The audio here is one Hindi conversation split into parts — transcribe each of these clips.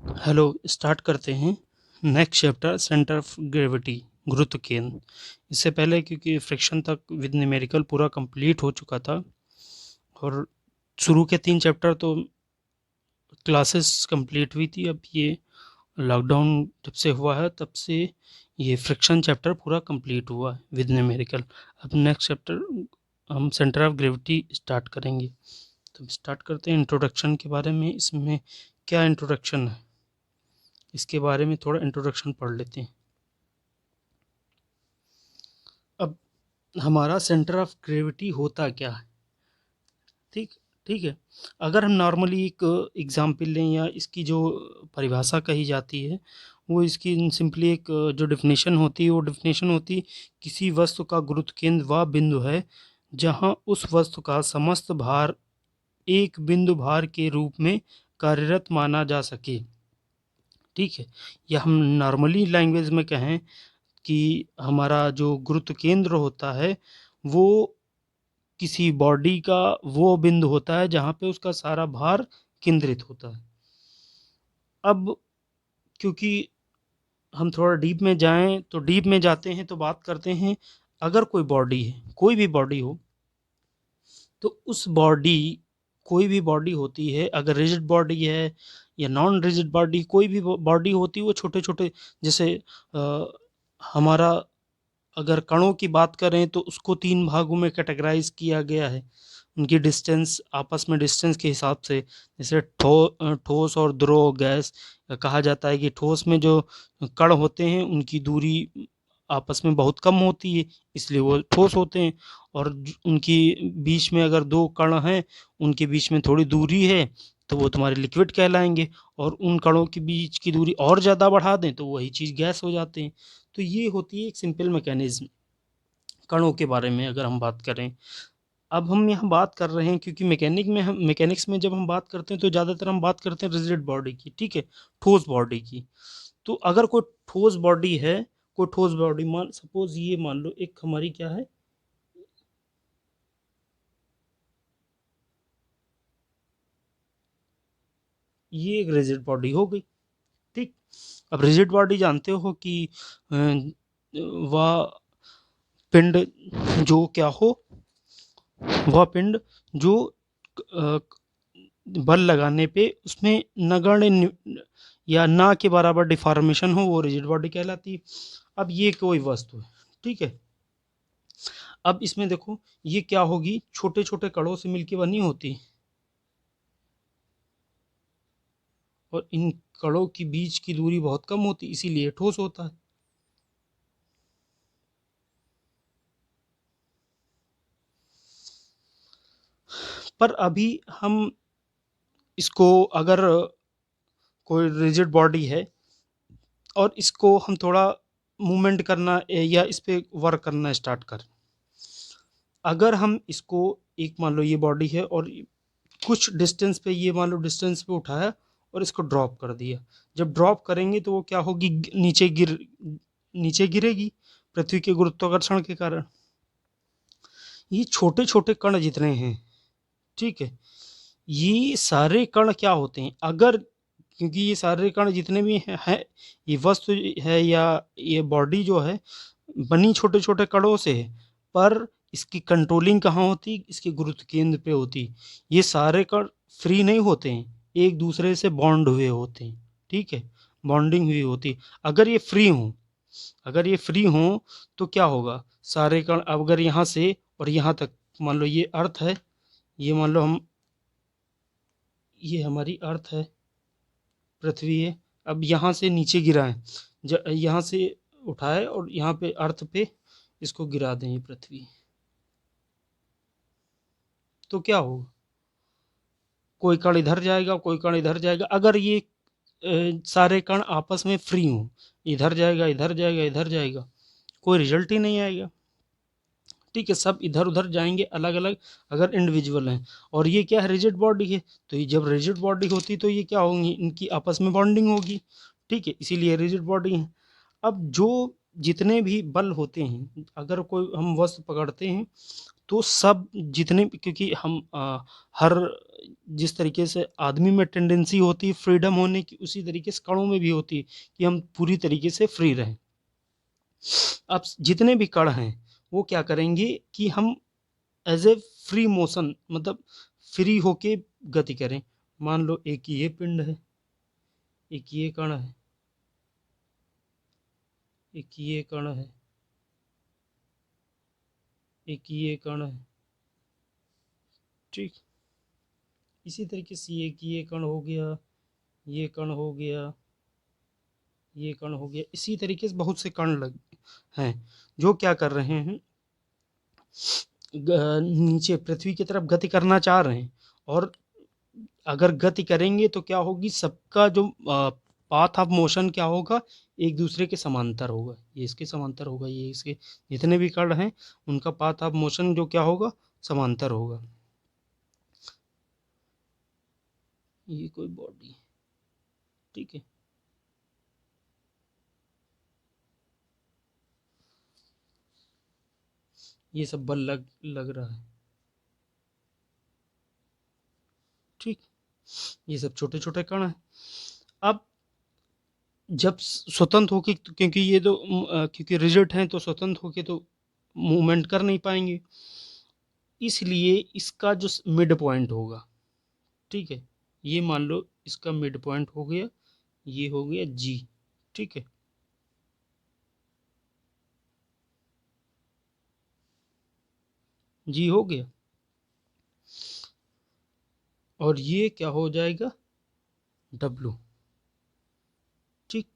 हेलो, स्टार्ट करते हैं। Next chapter centre of gravity, गुरुत्व केंद्र। इससे पहले क्योंकि फ्रिक्शन तक विद न्यूमेरिकल पूरा कंप्लीट हो चुका था और शुरू के 3 चैप्टर तो क्लासेस कंप्लीट हुई थी। अब ये लॉकडाउन जब से हुआ है तब से ये फ्रिक्शन चैप्टर पूरा कंप्लीट हुआ है विद न्यूमेरिकल। अब नेक्स्ट चैप्टर हम सेंटर ऑफ ग्रेविटी स्टार्ट करेंगे। तो स्टार्ट करते हैं इंट्रोडक्शन के बारे में। इसमें क्या इंट्रोडक्शन है, इसके बारे में थोड़ा इंट्रोडक्शन पढ़ लेते हैं। अब हमारा सेंटर ऑफ ग्रेविटी होता क्या है, ठीक ठीक है। अगर हम नॉर्मली एक एग्जाम्पल लें या इसकी जो परिभाषा कही जाती है वो इसकी सिंपली एक जो डेफिनेशन होती है वो डेफिनेशन होती है, किसी वस्तु का गुरुत्व केंद्र वह बिंदु है जहां उस वस्तु का समस्त भार एक बिंदु भार के रूप में कार्यरत माना जा सके। ठीक है, या हम नॉर्मली लैंग्वेज में कहें कि हमारा जो गुरुत्व केंद्र होता है वो किसी बॉडी का वो बिंदु होता है जहाँ पे उसका सारा भार केंद्रित होता है। अब क्योंकि हम थोड़ा डीप में जाएं तो डीप में जाते हैं तो बात करते हैं, अगर कोई बॉडी है, कोई भी बॉडी हो, तो उस बॉडी, कोई भी बॉडी होती है, अगर रिजिड बॉडी है या नॉन रिजिड बॉडी, कोई भी बॉडी होती है वो छोटे छोटे, जैसे हमारा अगर कणों की बात करें तो उसको 3 भागों में कैटेगराइज किया गया है उनकी डिस्टेंस, आपस में डिस्टेंस के हिसाब से। जैसे ठोस और द्रव गैस। कहा जाता है कि ठोस में जो कण होते हैं उनकी दूरी आपस में बहुत कम होती है, इसलिए वो ठोस होते हैं। और उनकी बीच में अगर 2 कण हैं, उनके बीच में थोड़ी दूरी है, तो वो तुम्हारे लिक्विड कहलाएंगे। और उन कणों के बीच की दूरी और ज़्यादा बढ़ा दें तो वही चीज़ गैस हो जाते हैं। तो ये होती है एक सिंपल मैकेनिज्म कणों के बारे में अगर हम बात करें। अब हम यहाँ बात कर रहे हैं क्योंकि मैकेनिक्स में जब हम बात करते हैं तो ज़्यादातर हम बात करते हैं रिजिड बॉडी की, ठीक है, ठोस बॉडी की। तो अगर कोई ठोस बॉडी है, कोई ठोस बॉडी, मान सपोज ये मान लो एक हमारी क्या है, ये एक रिजिड बॉडी हो गई, ठीक। अब रिजिड बॉडी जानते हो कि वह पिंड जो क्या हो, वह पिंड जो अ, बल लगाने पे उसमें नगण्य या ना के बराबर डिफॉर्मेशन हो वो रिजिड बॉडी कहलाती है। अब ये कोई वस्तु है, ठीक है। अब इसमें देखो ये क्या होगी, छोटे छोटे कणों से मिलकर बनी होती, और इन कणों की बीच की दूरी बहुत कम होती, इसीलिए ठोस होता है। पर अभी हम इसको, अगर कोई रिजिड बॉडी है और इसको हम थोड़ा मूवमेंट करना या इस पे वर्क करना स्टार्ट कर, अगर हम इसको, एक मान लो ये बॉडी है और कुछ डिस्टेंस पे, ये मान लो डिस्टेंस पे उठाया और इसको ड्रॉप कर दिया, जब ड्रॉप करेंगे तो वो क्या होगी, नीचे गिरेगी पृथ्वी के गुरुत्वाकर्षण के कारण। ये छोटे छोटे कण जितने हैं, ठीक है, ये सारे कण क्या होते हैं, अगर, क्योंकि ये सारे कण जितने भी हैं, ये वस्तु है या ये बॉडी जो है बनी छोटे छोटे कणों से है, पर इसकी कंट्रोलिंग कहाँ होती, इसके गुरुत्व केंद्र पे होती। ये सारे कण फ्री नहीं होते हैं, एक दूसरे से बॉन्ड हुए होते हैं, ठीक है, बॉन्डिंग हुई होती। अगर ये फ्री हों, अगर ये फ्री हों तो क्या होगा, सारे कण अगर यहाँ से और यहाँ तक, मान लो ये अर्थ है, ये मान लो हम, ये हमारी अर्थ है, पृथ्वी है, अब यहाँ से नीचे गिराएं, यहाँ से उठाए और यहाँ पे अर्थ पे इसको गिरा दें, ये पृथ्वी, तो क्या होगा, कोई कण इधर जाएगा, कोई कण इधर जाएगा। अगर ये सारे कण आपस में फ्री हों, इधर जाएगा, इधर जाएगा, इधर जाएगा, कोई रिजल्ट ही नहीं आएगा, ठीक है, सब इधर उधर जाएंगे अलग अलग, अगर इंडिविजुअल हैं। और ये क्या है, रिजिड बॉडी है, तो ये जब रिजिड बॉडी होती तो ये क्या होंगी, इनकी आपस में बॉन्डिंग होगी, ठीक है, इसीलिए रिजिड बॉडी है। अब जो जितने भी बल होते हैं, अगर कोई हम वस्तु पकड़ते हैं तो सब जितने भी, क्योंकि हम हर जिस तरीके से आदमी में टेंडेंसी होती है फ्रीडम होने की, उसी तरीके से कणों में भी होती है कि हम पूरी तरीके से फ्री रहें। अब जितने भी कण हैं वो क्या करेंगे कि हम एज ए फ्री मोशन, मतलब फ्री होके गति करें। मान लो एक ये पिंड है, एक ये कण है, एक ये कण है, एक ये कण है, ठीक। इसी तरीके से ये कण हो गया, ये कण हो गया, ये कण हो गया। इसी तरीके से बहुत से कण लग हैं जो क्या कर रहे हैं, नीचे पृथ्वी की तरफ गति करना चाह रहे हैं। और अगर गति करेंगे तो क्या होगी, सबका जो पाथ ऑफ मोशन क्या होगा, एक दूसरे के समांतर होगा। ये इसके समांतर होगा, ये इसके, जितने भी कण हैं उनका पाथ ऑफ मोशन जो क्या होगा, समांतर होगा। ये कोई बॉडी, ठीक है, ये सब बल लग लग रहा है, ठीक। ये सब छोटे छोटे कण हैं। अब जब स्वतंत्र होके, क्योंकि ये तो क्योंकि रिजिड हैं तो स्वतंत्र होके तो मूवमेंट कर नहीं पाएंगे, इसलिए इसका जो मिड पॉइंट होगा, ठीक है, ये मान लो इसका मिड पॉइंट हो गया, ये हो गया जी, ठीक है। जी हो गया, और ये क्या हो जाएगा, डब्लू, ठीक।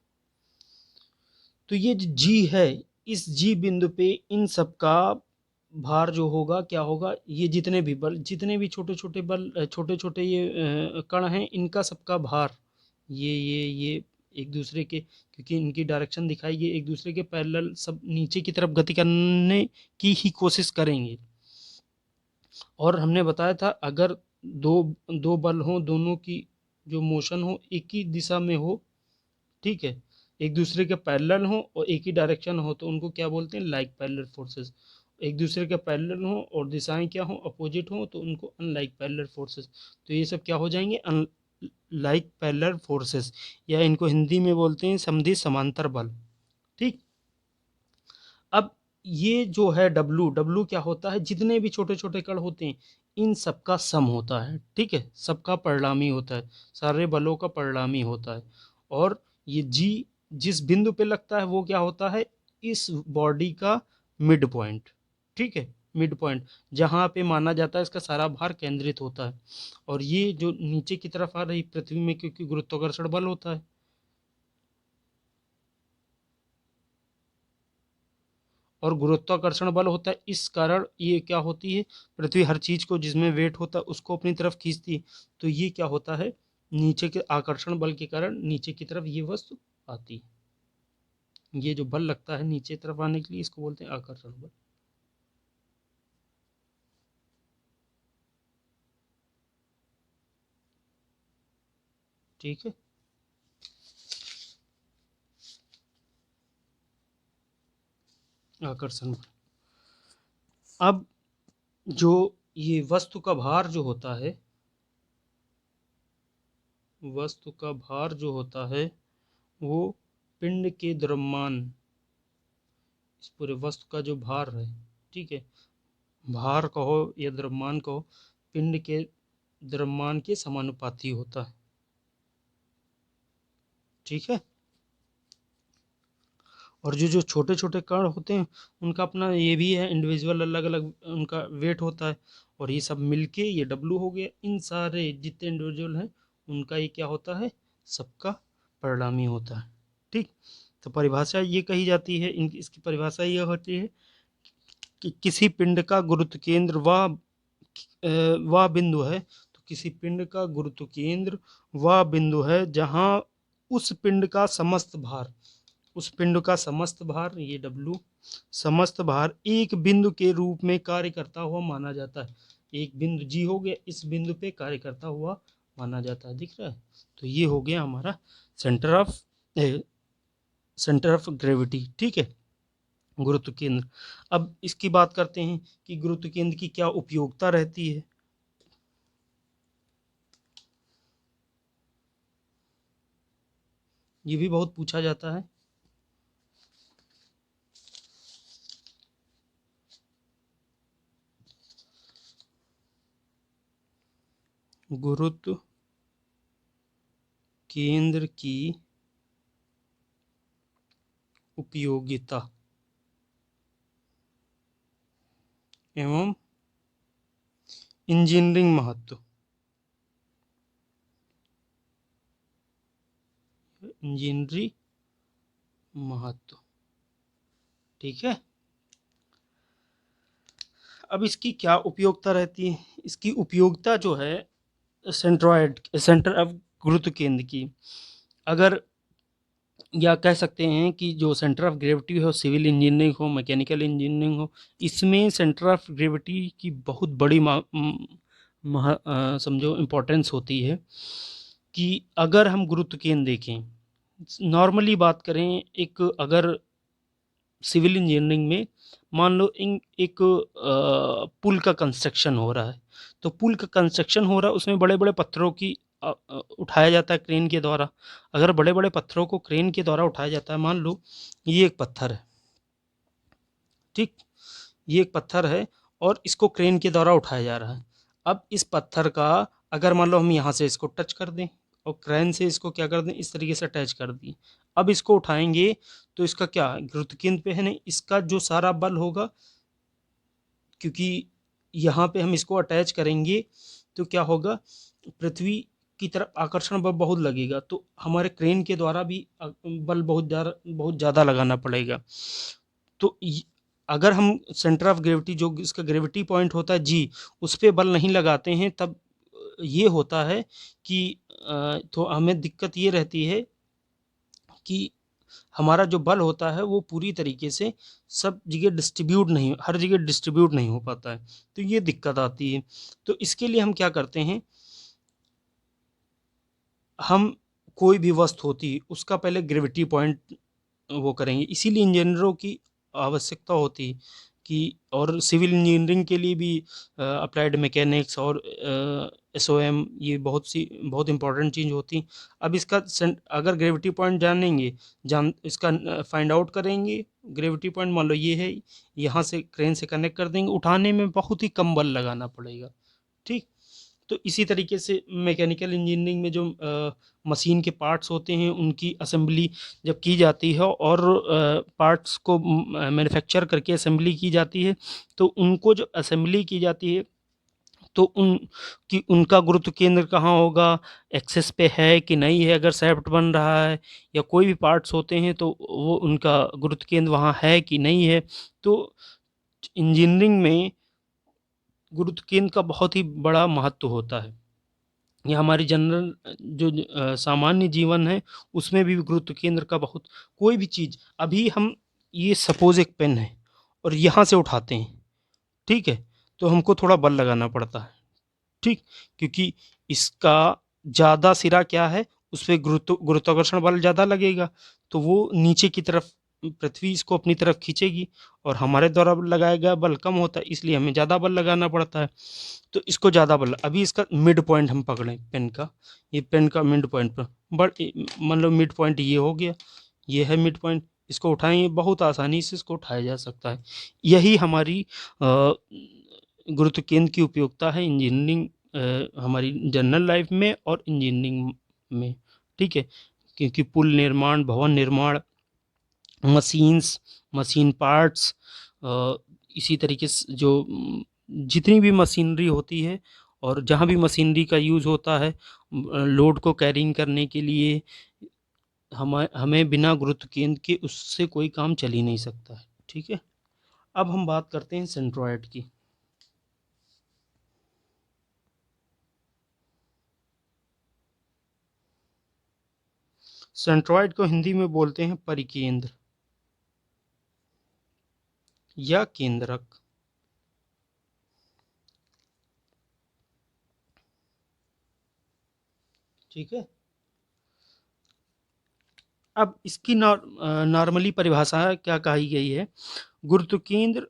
तो ये जो जी है, इस जी बिंदु पे इन सब का भार जो होगा क्या होगा, ये जितने भी बल, जितने भी छोटे छोटे बल, छोटे छोटे ये कण हैं, इनका सबका भार, ये एक दूसरे के, क्योंकि इनकी डायरेक्शन दिखाई, ये एक दूसरे के पैरेलल सब नीचे की तरफ गति करने की ही कोशिश करेंगे। और हमने बताया था अगर दो दो बल हों, दोनों की जो मोशन हो एक ही दिशा में हो, ठीक है, एक दूसरे के पैरेलल हो और एक ही डायरेक्शन हो, तो उनको क्या बोलते हैं, लाइक पैरेलल फोर्सेस। एक दूसरे के पैरेलल हो और दिशाएं क्या हो, अपोजिट हो, तो उनको अनलाइक पैरेलल फोर्सेस। तो ये सब क्या हो जाएंगे, अनलाइक पैरेलल फोर्सेस, या इनको हिंदी में बोलते हैं समधि समांतर बल, ठीक। अब ये जो है डब्लू, डब्लू क्या होता है, जितने भी छोटे छोटे कण होते हैं इन सबका सम होता है, ठीक है, सबका परिणामी होता है, सारे बलों का परिणामी होता है। और ये जी जिस बिंदु पे लगता है वो क्या होता है, इस बॉडी का मिड पॉइंट, ठीक है, मिड पॉइंट, जहाँ पे माना जाता है इसका सारा भार केंद्रित होता है। और ये जो नीचे की तरफ आ रही पृथ्वी में, क्योंकि गुरुत्वाकर्षण बल होता है, और गुरुत्वाकर्षण बल होता है, इस कारण ये क्या होती है, पृथ्वी हर चीज को जिसमें वेट होता है उसको अपनी तरफ खींचती है। तो ये क्या होता है, नीचे के आकर्षण बल के कारण नीचे की तरफ ये वस्तु आती है। ये जो बल लगता है नीचे तरफ आने के लिए, इसको बोलते हैं आकर्षण बल, ठीक है। आकर्षण बल। अब जो ये वस्तु का भार जो होता है, वस्तु का भार जो होता है वो पिंड के द्रव्यमान, इस पूरे वस्तु का जो भार है, ठीक है, भार कहो या द्रव्यमान कहो, पिंड के द्रव्यमान के समानुपाती होता है, ठीक है। और जो जो छोटे छोटे कण होते हैं उनका अपना ये भी है, इंडिविजुअल अलग अलग उनका वेट होता है। और ये सब मिलके ये डब्लू हो गया, इन सारे जितने इंडिविजुअल हैं उनका ये क्या होता है, सबका परिणामी होता है, ठीक। तो परिभाषा ये कही जाती है, इनकी इसकी परिभाषा ये होती है कि किसी पिंड का गुरुत्व केंद्र वह बिंदु है, तो किसी पिंड का गुरुत्व केंद्र वह बिंदु है जहां उस पिंड का समस्त भार, उस पिंड का समस्त भार, ये डब्लू, समस्त भार एक बिंदु के रूप में कार्य करता हुआ माना जाता है। एक बिंदु जी हो गया, इस बिंदु पे कार्य करता हुआ माना जाता है, दिख रहा है। तो ये हो गया हमारा centre of centre of gravity, ठीक है। गुरुत्व केंद्र। अब इसकी बात करते हैं कि गुरुत्व केंद्र की क्या उपयोगिता रहती है। ये भी बहुत पूछा जाता है। गुरुत्व केंद्र की उपयोगिता एवं इंजीनियरिंग महत्व। इंजीनियरिंग महत्व, ठीक है। अब इसकी क्या उपयोगिता रहती है। इसकी उपयोगिता जो है सेंट्रॉयड सेंटर ऑफ गुरुत्व केंद्र की, अगर या कह सकते हैं कि जो सेंटर ऑफ ग्रेविटी हो, सिविल इंजीनियरिंग हो, मैकेनिकल इंजीनियरिंग हो, इसमें सेंटर ऑफ ग्रेविटी की बहुत बड़ी समझो इम्पोर्टेंस होती है। कि अगर हम गुरुत्व केंद्र देखें, नॉर्मली बात करें, एक अगर सिविल इंजीनियरिंग में मान लो एक पुल का कंस्ट्रक्शन हो रहा है, तो पुल का कंस्ट्रक्शन हो रहा है, उसमें बड़े बड़े पत्थरों की उठाया जाता है क्रेन के द्वारा। अगर बड़े बड़े पत्थरों को क्रेन के द्वारा उठाया जाता है, मान लो ये एक पत्थर है, ठीक, ये एक पत्थर है और इसको क्रेन के द्वारा उठाया जा रहा है। अब इस पत्थर का अगर मान लो हम यहाँ से इसको टच कर दें और क्रेन से इसको क्या कर दें, इस तरीके से अटैच कर दी, अब इसको उठाएंगे तो इसका क्या गुरुत्व केंद्र पे है नहीं, इसका जो सारा बल होगा, क्योंकि यहाँ पे हम इसको अटैच करेंगे तो क्या होगा, पृथ्वी की तरफ आकर्षण बल बहुत लगेगा, तो हमारे क्रेन के द्वारा भी बल बहुत ज़्यादा लगाना पड़ेगा। तो अगर हम सेंटर ऑफ ग्रेविटी जो इसका ग्रेविटी पॉइंट होता है जी, उस पर बल नहीं लगाते हैं, तब ये होता है कि तो हमें दिक्कत ये रहती है कि हमारा जो बल होता है वो पूरी तरीके से सब जगह डिस्ट्रीब्यूट नहीं, हर जगह डिस्ट्रीब्यूट नहीं हो पाता है, तो ये दिक्कत आती है। तो इसके लिए हम क्या करते हैं, हम कोई भी वस्तु होती है उसका पहले ग्रेविटी पॉइंट वो करेंगे, इसीलिए इंजीनियरों की आवश्यकता होती है कि, और सिविल इंजीनियरिंग के लिए भी अप्लाइड मैकेनिक्स और एसओएम, ये बहुत इंपॉर्टेंट चीज़ होती। अब इसका अगर ग्रेविटी पॉइंट जानेंगे, जान इसका फाइंड आउट करेंगे, ग्रेविटी पॉइंट मान लो ये है, यहाँ से क्रेन से कनेक्ट कर देंगे, उठाने में बहुत ही कम बल लगाना पड़ेगा, ठीक। तो इसी तरीके से मैकेनिकल इंजीनियरिंग में जो मशीन के पार्ट्स होते हैं उनकी असेंबली जब की जाती है और पार्ट्स को मैन्युफैक्चर करके असेंबली की जाती है, तो उनको जो असेंबली की जाती है, तो उनका गुरुत्व केंद्र कहाँ होगा, एक्सेस पे है कि नहीं है, अगर शाफ्ट बन रहा है या कोई भी पार्ट्स होते हैं तो वो उनका गुरुत्व केंद्र वहाँ है कि नहीं है। तो इंजीनियरिंग में गुरुत्व केंद्र का बहुत ही बड़ा महत्व होता है। ये हमारी जनरल जो सामान्य जीवन है उसमें भी गुरुत्व केंद्र का बहुत, कोई भी चीज़, अभी हम ये सपोज एक पेन है और यहाँ से उठाते हैं, ठीक है, तो हमको थोड़ा बल लगाना पड़ता है, ठीक, क्योंकि इसका ज़्यादा सिरा क्या है, उस पर गुरुत्वाकर्षण बल ज़्यादा लगेगा, तो वो नीचे की तरफ पृथ्वी इसको अपनी तरफ खींचेगी, और हमारे द्वारा लगाया गया बल कम होता है, इसलिए हमें ज़्यादा बल लगाना पड़ता है। तो इसको ज़्यादा बल, अभी इसका मिड पॉइंट हम पकड़ें पेन का, ये पेन का मिड पॉइंट पर बट मतलब मिड पॉइंट ये हो गया, ये है मिड पॉइंट, इसको उठाएं, बहुत आसानी से इसको उठाया जा सकता है। यही हमारी गुरुत्व केंद्र की उपयोगिता है इंजीनियरिंग, हमारी जनरल लाइफ में और इंजीनियरिंग में, ठीक है। क्योंकि पुल निर्माण, भवन निर्माण, मशीन्स, मशीन पार्ट्स, इसी तरीके से जो जितनी भी मशीनरी होती है और जहाँ भी मशीनरी का यूज़ होता है लोड को कैरिंग करने के लिए, हमें बिना गुरुत्व केंद्र के उससे कोई काम चल ही नहीं सकता है, ठीक है। अब हम बात करते हैं सेंट्रॉयड की। सेंट्रॉयड को हिंदी में बोलते हैं परिकेंद्र या केंद्रक, ठीक है। अब इसकी नॉर्मली परिभाषा क्या कही गई है, गुरुत्व केंद्र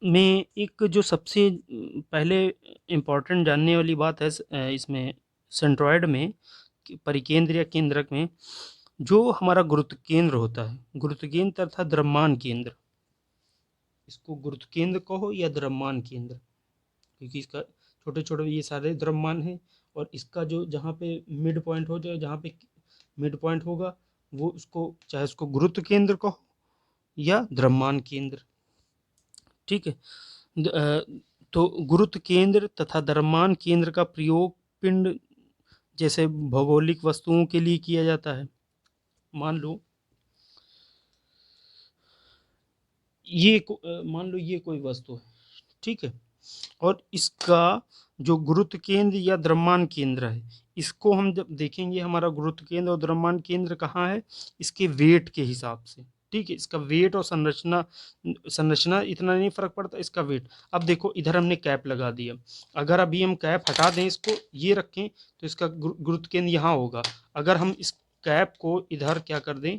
में एक जो सबसे पहले इम्पोर्टेंट जानने वाली बात है इसमें सेंट्रॉयड में परिकेंद्र या केंद्रक में जो हमारा गुरुत्व केंद्र होता है, गुरुत्व केंद्र तथा द्रव्यमान केंद्र, इसको गुरुत्व केंद्र कहो या द्रव्यमान केंद्र, क्योंकि इसका छोटे छोटे ये सारे द्रव्यमान हैं और इसका जो जहाँ पे मिड पॉइंट हो जाए, जहाँ पे मिड पॉइंट होगा वो उसको चाहे उसको गुरुत्व केंद्र कहो या द्रव्यमान केंद्र। ठीक है। तो गुरुत्व केंद्र तथा द्रव्यमान केंद्र का प्रयोग पिंड जैसे भौगोलिक वस्तुओं के लिए किया जाता है। मान लो मान लो ये कोई वस्तु है, ठीक है, और इसका जो गुरुत्व केंद्र या द्रव्यमान केंद्र है, इसको हम जब देखेंगे हमारा गुरुत्व केंद्र और द्रव्यमान केंद्र कहाँ है, इसके वेट के हिसाब से। ठीक है, इसका वेट और संरचना संरचना इतना नहीं फर्क पड़ता, इसका वेट। अब देखो इधर हमने कैप लगा दिया, अगर अभी हम कैप हटा दें, इसको ये रखें तो इसका गुरुत्व केंद्र यहाँ होगा। अगर हम इस कैप को इधर क्या कर दें,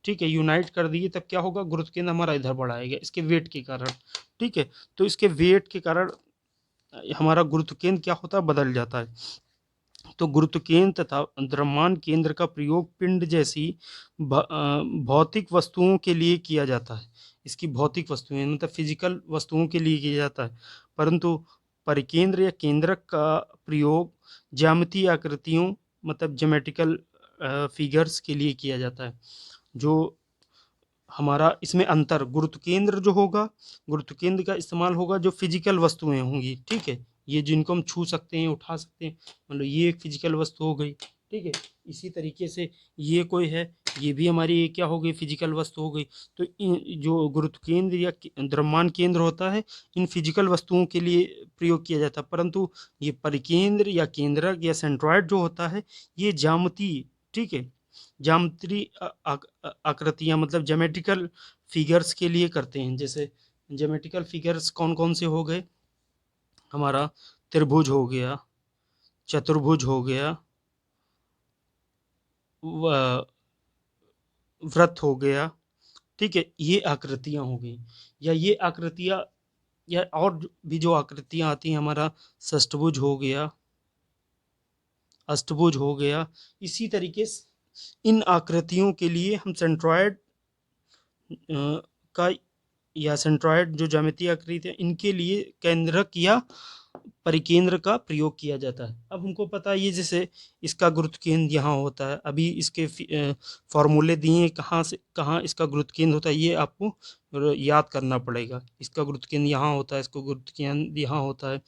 ठीक है, यूनाइट कर दिए, तब क्या होगा, गुरुत्व केंद्र हमारा इधर बढ़ाएगा इसके वेट के कारण। ठीक है, तो इसके वेट के कारण हमारा गुरुत्व केंद्र क्या होता है, बदल जाता है। तो गुरुत्व केंद्र तथा द्रव्यमान केंद्र का प्रयोग पिंड जैसी भौतिक वस्तुओं के लिए किया जाता है। इसकी भौतिक वस्तुएं मतलब फिजिकल वस्तुओं के लिए किया जाता है, परंतु परिकेंद्र या केंद्रक का प्रयोग ज्यामितीय आकृतियों मतलब ज्योमेट्रिकल फिगर्स के लिए किया जाता है। जो हमारा इसमें अंतर, गुरुत्व केंद्र जो होगा, गुरुत्व केंद्र का इस्तेमाल होगा जो फिजिकल वस्तुएं होंगी, ठीक है, ये जिनको हम छू सकते हैं, उठा सकते हैं, मतलब ये एक फिजिकल वस्तु हो गई। ठीक है, इसी तरीके से ये कोई है, ये भी हमारी क्या हो गई, फिजिकल वस्तु हो गई। तो जो गुरुत्व केंद्र या द्रव्यमान केंद्र होता है, इन फिजिकल वस्तुओं के लिए प्रयोग किया जाता है, परंतु ये परिकेंद्र या केंद्रक या सेंट्रॉयड जो होता है, ये ज्यामितीय, ठीक है, ज्यामितीय आकृतियां मतलब ज्योमेट्रिकल फिगर्स के लिए करते हैं। जैसे ज्योमेट्रिकल फिगर्स कौन कौन से हो गए, हमारा त्रिभुज हो गया, चतुर्भुज हो गया, वृत्त हो गया, ठीक है, ये आकृतियां हो गई। या ये आकृतियां, या और भी जो आकृतियां आती हैं, हमारा षष्ठभुज हो गया, अष्टभुज हो गया। इसी तरीके से इन आकृतियों के लिए हम सेंट्रॉयड का या सेंट्रॉयड जो ज्यामितीय आकृति है, इनके लिए केंद्रक या परिकेंद्र का प्रयोग किया जाता है। अब हमको पता है ये जैसे इसका गुरुत्व केंद्र यहाँ होता है, अभी इसके फॉर्मूले दिए कहाँ से कहाँ इसका गुरुत्व केंद्र होता है, ये आपको याद करना पड़ेगा। इसका गुरुत्व केंद्र यहाँ होता है, इसका गुरुत्व केंद्र यहाँ होता है,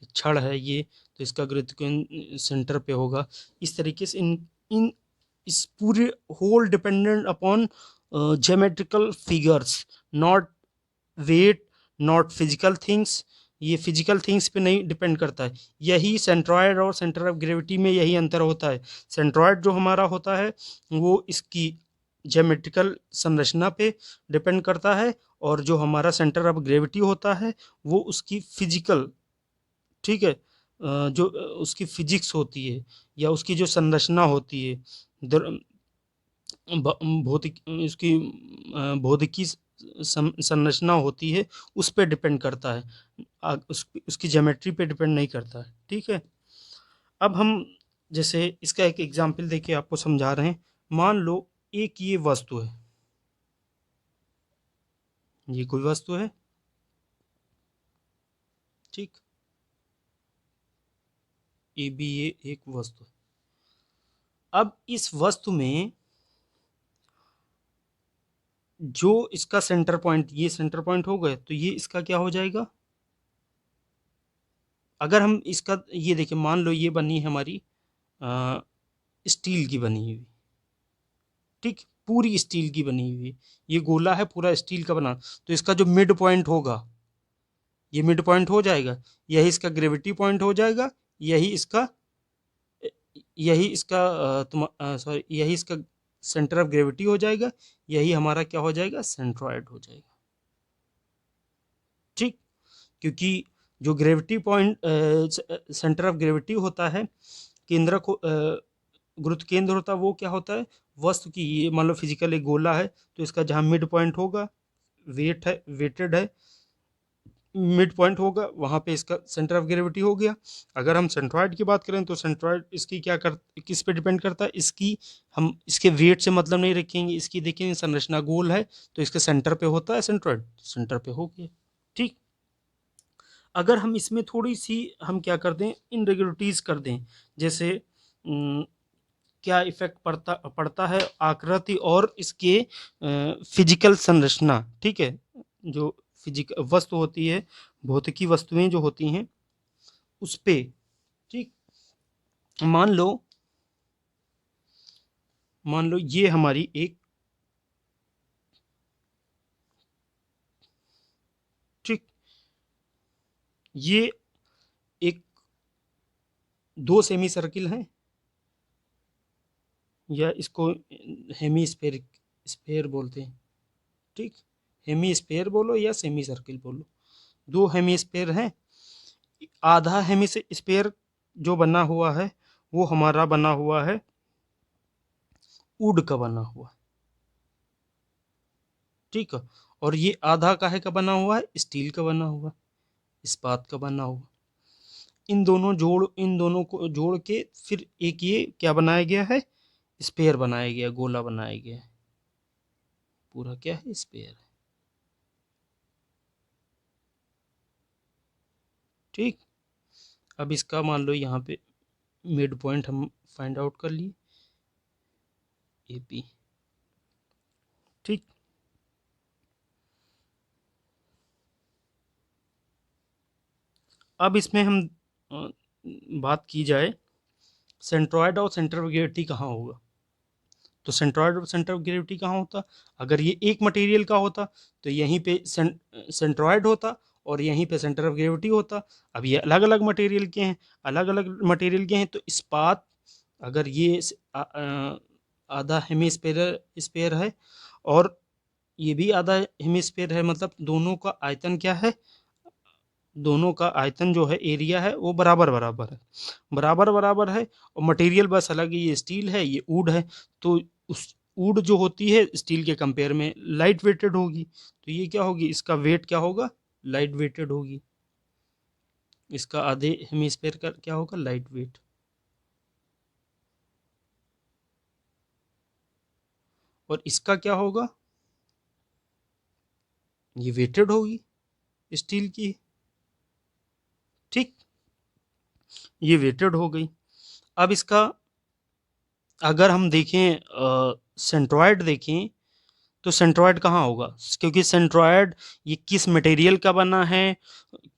क्षण है ये, तो इसका गुरुत्व केंद्र सेंटर पे होगा। इस तरीके से इन इन इस पूरे whole dependent upon geometrical figures, not weight, not physical things. ये फिजिकल थिंग्स पे नहीं डिपेंड करता है। यही सेंट्रॉयड और सेंटर ऑफ ग्रेविटी में यही अंतर होता है। सेंट्रॉयड जो हमारा होता है वो इसकी ज्योमेट्रिकल संरचना पे डिपेंड करता है, और जो हमारा सेंटर ऑफ ग्रेविटी होता है वो उसकी फिजिकल, ठीक है, जो उसकी फिजिक्स होती है या उसकी जो संरचना होती है, भौतिक उसकी भौतिकी संरचना होती है, उस पर डिपेंड करता है, उसकी ज्योमेट्री पे डिपेंड नहीं करता है। ठीक है, अब हम जैसे इसका एक एग्जांपल देके आपको समझा रहे हैं। मान लो एक ये वस्तु है, ये कोई वस्तु है, ठीक, ये भी ये एक वस्तु है। अब इस वस्तु में जो इसका सेंटर पॉइंट, ये सेंटर पॉइंट हो गए, तो ये इसका क्या हो जाएगा, अगर हम इसका ये देखें, मान लो ये बनी है हमारी स्टील की बनी हुई, ठीक, पूरी स्टील की बनी हुई, ये गोला है पूरा स्टील का बना, तो इसका जो मिड पॉइंट होगा, ये मिड पॉइंट हो जाएगा, यही इसका ग्रेविटी पॉइंट हो जाएगा, यही इसका यही इसका तुम सॉरी यही इसका सेंटर ऑफ ग्रेविटी हो जाएगा, यही हमारा क्या हो जाएगा, सेंट्रॉयड हो जाएगा। ठीक, क्योंकि जो gravity point centre of gravity होता है केंद्र को गुरुत्व केंद्र होता है वो क्या होता है, वस्तु की, ये मान लो फिजिकल एक गोला है तो इसका जहाँ मिड पॉइंट होगा, वेट है, वेटेड है, मिड पॉइंट होगा वहाँ पे इसका सेंटर ऑफ ग्रेविटी हो गया। अगर हम सेंट्रॉइड की बात करें तो सेंट्रॉइड इसकी क्या कर, किस पे डिपेंड करता है, इसकी हम इसके वेट से मतलब नहीं रखेंगे, इसकी देखेंगे संरचना गोल है तो इसके सेंटर पे होता है सेंट्रॉइड, सेंटर पे हो गया। ठीक, अगर हम इसमें थोड़ी सी हम क्या कर दें, इनरेगुलरिटीज कर दें, जैसे क्या इफेक्ट पड़ता पड़ता है आकृति और इसके फिजिकल संरचना, ठीक है, जो फिजिक वस्तु होती है, भौतिकी वस्तुएं जो होती हैं उस पे। ठीक, मान लो, मान लो ये हमारी एक, ठीक, ये एक दो सेमी सर्किल हैं, या इसको हेमी स्फेयर, स्फेयर बोलते हैं। ठीक, हेमी स्फेयर बोलो या सेमी सर्किल बोलो, दो हेमी स्फेयर हैं। आधा हेमी स्फेयर जो बना हुआ है वो हमारा बना हुआ है वुड का बना हुआ है, ठीक है, और ये आधा काहे का बना हुआ है, स्टील का बना हुआ, इस्पात का बना हुआ। इन दोनों को जोड़ के फिर एक ये क्या बनाया गया है, स्पेयर बनाया गया, गोला बनाया गया है, पूरा क्या है, स्पेयर है। ठीक, अब इसका मान लो यहाँ पे मिड पॉइंट हम फाइंड आउट कर लिए, ए पी। ठीक, अब इसमें हम बात की जाए सेंट्रॉयड और सेंटर ऑफ ग्रेविटी कहाँ होगा, तो सेंट्रॉयड और सेंटर ऑफ ग्रेविटी कहाँ होता, अगर ये एक मटेरियल का होता तो यहीं पे सेंट्रॉयड होता और यहीं पे सेंटर ऑफ ग्रेविटी होता। अब ये अलग अलग मटेरियल के हैं, अलग अलग मटेरियल के हैं, तो इस्पात अगर ये आधा हेमिस्फेयर स्पेयर है और ये भी आधा हेमिस्फेयर है, मतलब दोनों का आयतन क्या है, दोनों का आयतन जो है, एरिया है, वो बराबर बराबर है, बराबर बराबर है, और मटेरियल बस अलग है, ये स्टील है ये वुड है, तो उस वुड जो होती है स्टील के कंपेयर में लाइट वेटेड होगी, तो ये क्या होगी, इसका वेट क्या होगा, लाइट वेटेड होगी, इसका आधे हेमिस्फेयर का क्या होगा, लाइट वेट। और इसका क्या होगा, ये वेटेड होगी स्टील की। ठीक, ये वेटेड हो गई। अब इसका अगर हम देखें सेंट्रॉयड देखें तो सेंट्रॉयड कहाँ होगा, क्योंकि सेंट्रॉयड ये किस मटेरियल का बना है,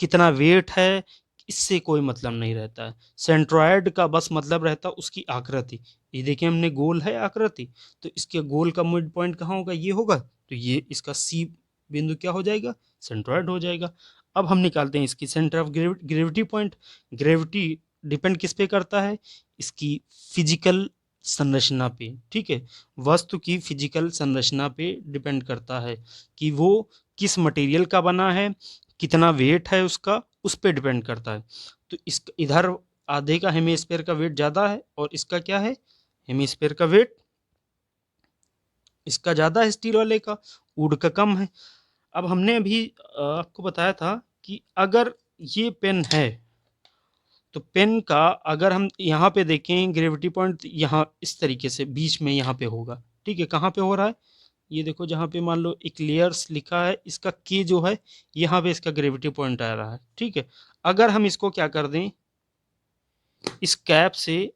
कितना वेट है, इससे कोई मतलब नहीं रहता है। सेंट्रॉयड का बस मतलब रहता है उसकी आकृति, ये देखिए हमने गोल है आकृति, तो इसके गोल का मिड पॉइंट कहाँ होगा, ये होगा, तो ये इसका सी बिंदु क्या हो जाएगा, सेंट्रॉयड हो जाएगा। अब हम निकालते हैं इसकी centre of gravity point. Gravity depend किस पे करता है, इसकी फिजिकल संरचना पे, ठीक है, वस्तु की फिजिकल संरचना पे डिपेंड करता है कि वो किस मटेरियल का बना है, कितना वेट है उसका, उस पे डिपेंड करता है। तो इस इधर आधे का हेमिस्फेयर का वेट ज़्यादा है और इसका क्या है, हेमिस्फेयर का वेट इसका ज़्यादा है, स्टील वाले का, वुड का कम है। अब हमने अभी आपको बताया था कि अगर ये पेन है तो पेन का अगर हम यहाँ पे देखें ग्रेविटी पॉइंट यहाँ इस तरीके से बीच में यहाँ पे होगा, ठीक है, कहाँ पे हो रहा है, ये देखो जहाँ पे मान लो एक लेयर्स लिखा है, इसका के जो है यहाँ पे इसका ग्रेविटी पॉइंट आ रहा है, ठीक है। अगर हम इसको क्या कर दें, इस कैप से,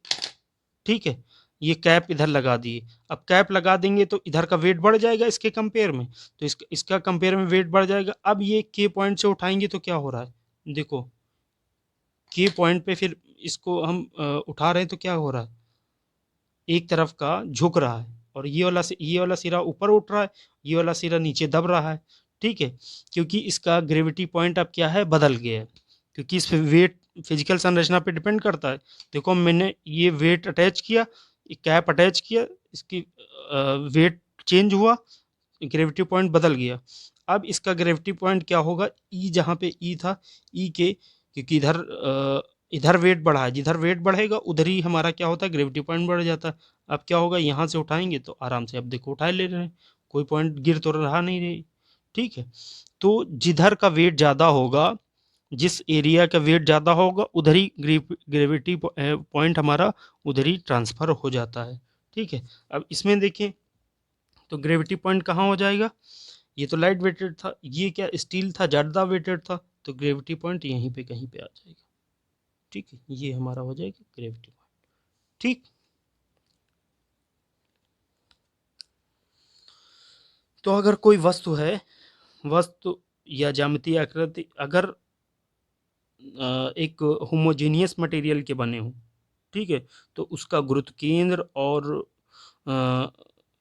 ठीक है, ये कैप इधर लगा दिए, अब कैप लगा देंगे तो इधर का वेट बढ़ जाएगा इसके कंपेयर में, तो इसका कंपेयर में वेट बढ़ जाएगा। अब ये के पॉइंट से उठाएंगे तो क्या हो रहा है, देखो के पॉइंट पे फिर इसको हम उठा रहे हैं तो क्या हो रहा है, एक तरफ का झुक रहा है और ये वाला सिरा ऊपर उठ रहा है, ये वाला सिरा नीचे दब रहा है, ठीक है, क्योंकि इसका ग्रेविटी पॉइंट अब क्या है, बदल गया है, क्योंकि इस पे वेट फिजिकल संरचना पे डिपेंड करता है। देखो मैंने ये वेट अटैच किया, ये कैप अटैच किया, इसकी वेट चेंज हुआ, ग्रेविटी पॉइंट बदल गया। अब इसका ग्रेविटी पॉइंट क्या होगा, ई जहाँ पे ई था, ई के, क्योंकि इधर इधर वेट बढ़ा है, जिधर वेट बढ़ेगा उधर ही हमारा क्या होता है, ग्रेविटी पॉइंट बढ़ जाता है। अब क्या होगा, यहाँ से उठाएंगे तो आराम से, अब देखो उठा ले रहे हैं, कोई पॉइंट गिर तो रहा नहीं रही। ठीक है, तो जिधर का वेट ज़्यादा होगा, जिस एरिया का वेट ज़्यादा होगा उधर ही ग्रेविटी पॉइंट हमारा उधर ही ट्रांसफ़र हो जाता है। ठीक है, अब इसमें देखें तो ग्रेविटी पॉइंट कहाँ हो जाएगा, ये तो लाइट वेटेड था, ये क्या स्टील था, ज़्यादा वेटेड था, तो ग्रेविटी पॉइंट यहीं पे कहीं पे आ जाएगा। ठीक है, ये हमारा हो जाएगा ग्रेविटी पॉइंट। ठीक, तो अगर कोई वस्तु है, वस्तु या ज्यामितीय आकृति अगर एक होमोजेनियस मटेरियल के बने हों, ठीक है, तो उसका गुरुत्व केंद्र और अ,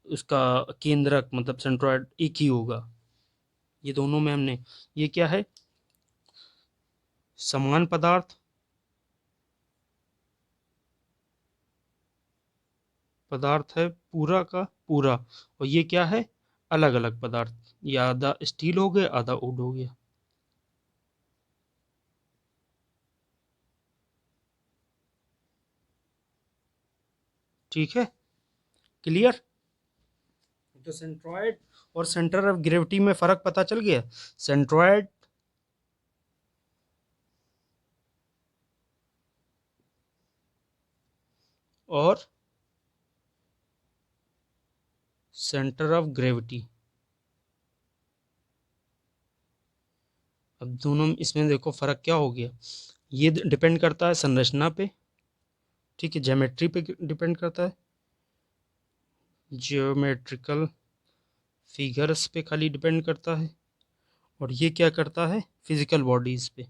उसका केंद्रक मतलब सेंट्रॉयड एक ही होगा। ये दोनों में हमने, ये क्या है, समान पदार्थ, पदार्थ है पूरा का पूरा, और ये क्या है, अलग अलग पदार्थ, ये आधा स्टील हो गया आधा वुड हो गया। ठीक है, क्लियर। तो सेंट्रॉयड और सेंटर ऑफ ग्रेविटी में फर्क पता चल गया। सेंट्रॉयड और सेंटर ऑफ ग्रेविटी, अब दोनों में इसमें देखो फर्क क्या हो गया, ये डिपेंड करता है संरचना पे, ठीक है, ज्योमेट्री पे डिपेंड करता है, जियोमेट्रिकल फिगर्स पे खाली डिपेंड करता है, और ये क्या करता है, फिजिकल बॉडीज पे।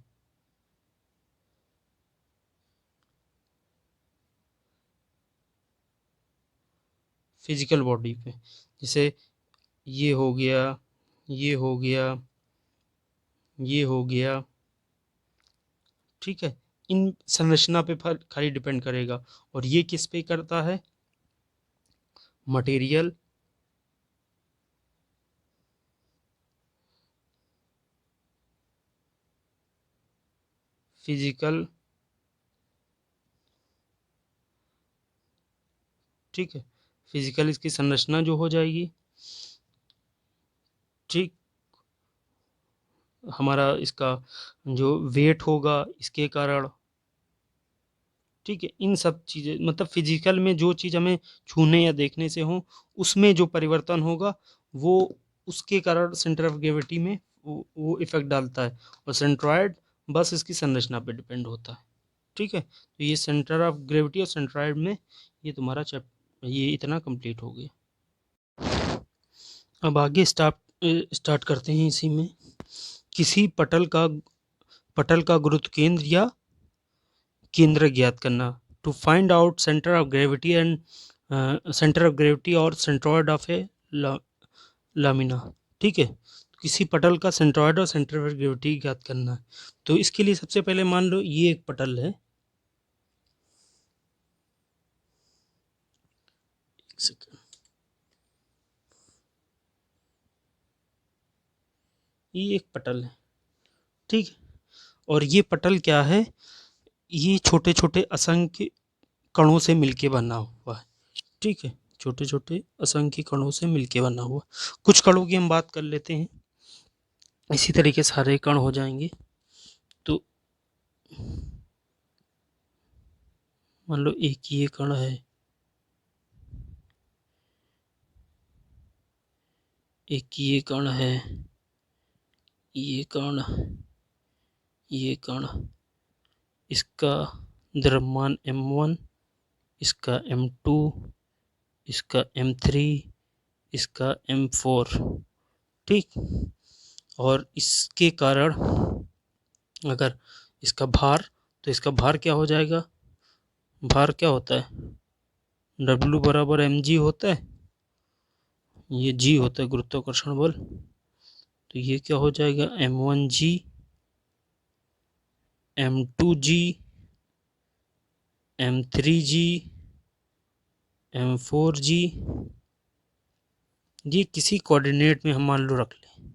फिजिकल बॉडी पे, जैसे ये हो गया, ये हो गया, ये हो गया, ठीक है, इन संरचना पे खाली डिपेंड करेगा। और ये किस पे करता है, मटेरियल, फिजिकल, ठीक है, फिजिकल इसकी संरचना जो हो जाएगी, ठीक, हमारा इसका जो वेट होगा इसके कारण, ठीक है, इन सब चीज़ें मतलब फिजिकल में जो चीज़ हमें छूने या देखने से हो उसमें जो परिवर्तन होगा वो उसके कारण सेंटर ऑफ ग्रेविटी में वो इफेक्ट डालता है। और सेंट्रॉयड बस इसकी संरचना पे डिपेंड होता है। ठीक है, तो ये सेंटर ऑफ ग्रेविटी और सेंट्रॉयड में ये तुम्हारा चैप्टर ये इतना कंप्लीट हो गया। अब आगे स्टार्ट करते हैं इसी में। किसी पटल का गुरुत्व केंद्र या केंद्र ज्ञात करना, to find out centre of gravity and centre of gravity और सेंट्रॉयड ऑफ ए लामिना। ठीक है, किसी पटल का सेंट्रॉयड और सेंटर ऑफ ग्रेविटी ज्ञात करना है। तो इसके लिए सबसे पहले मान लो ये एक पटल है, एक सेकंड, ये एक पटल है, ठीक है, और ये पटल क्या है, ये छोटे छोटे असंख्य कणों से मिलके बना हुआ है। ठीक है, छोटे छोटे असंख्य कणों से मिलके बना हुआ, कुछ कणों की हम बात कर लेते हैं, इसी तरीके सारे कण हो जाएंगे। तो मान लो एक ये कण है, एक ये कण है, ये कण, ये कण, इसका द्रव्यमान m1, इसका m2, इसका m3, इसका m4, ठीक, और इसके कारण अगर इसका भार, तो इसका भार क्या हो जाएगा, भार क्या होता है, W बराबर mg होता है, ये g होता है गुरुत्वाकर्षण बल, तो ये क्या हो जाएगा m1g, m2g, m3g, m4g, ये किसी कोऑर्डिनेट में हम मान लो रख लें,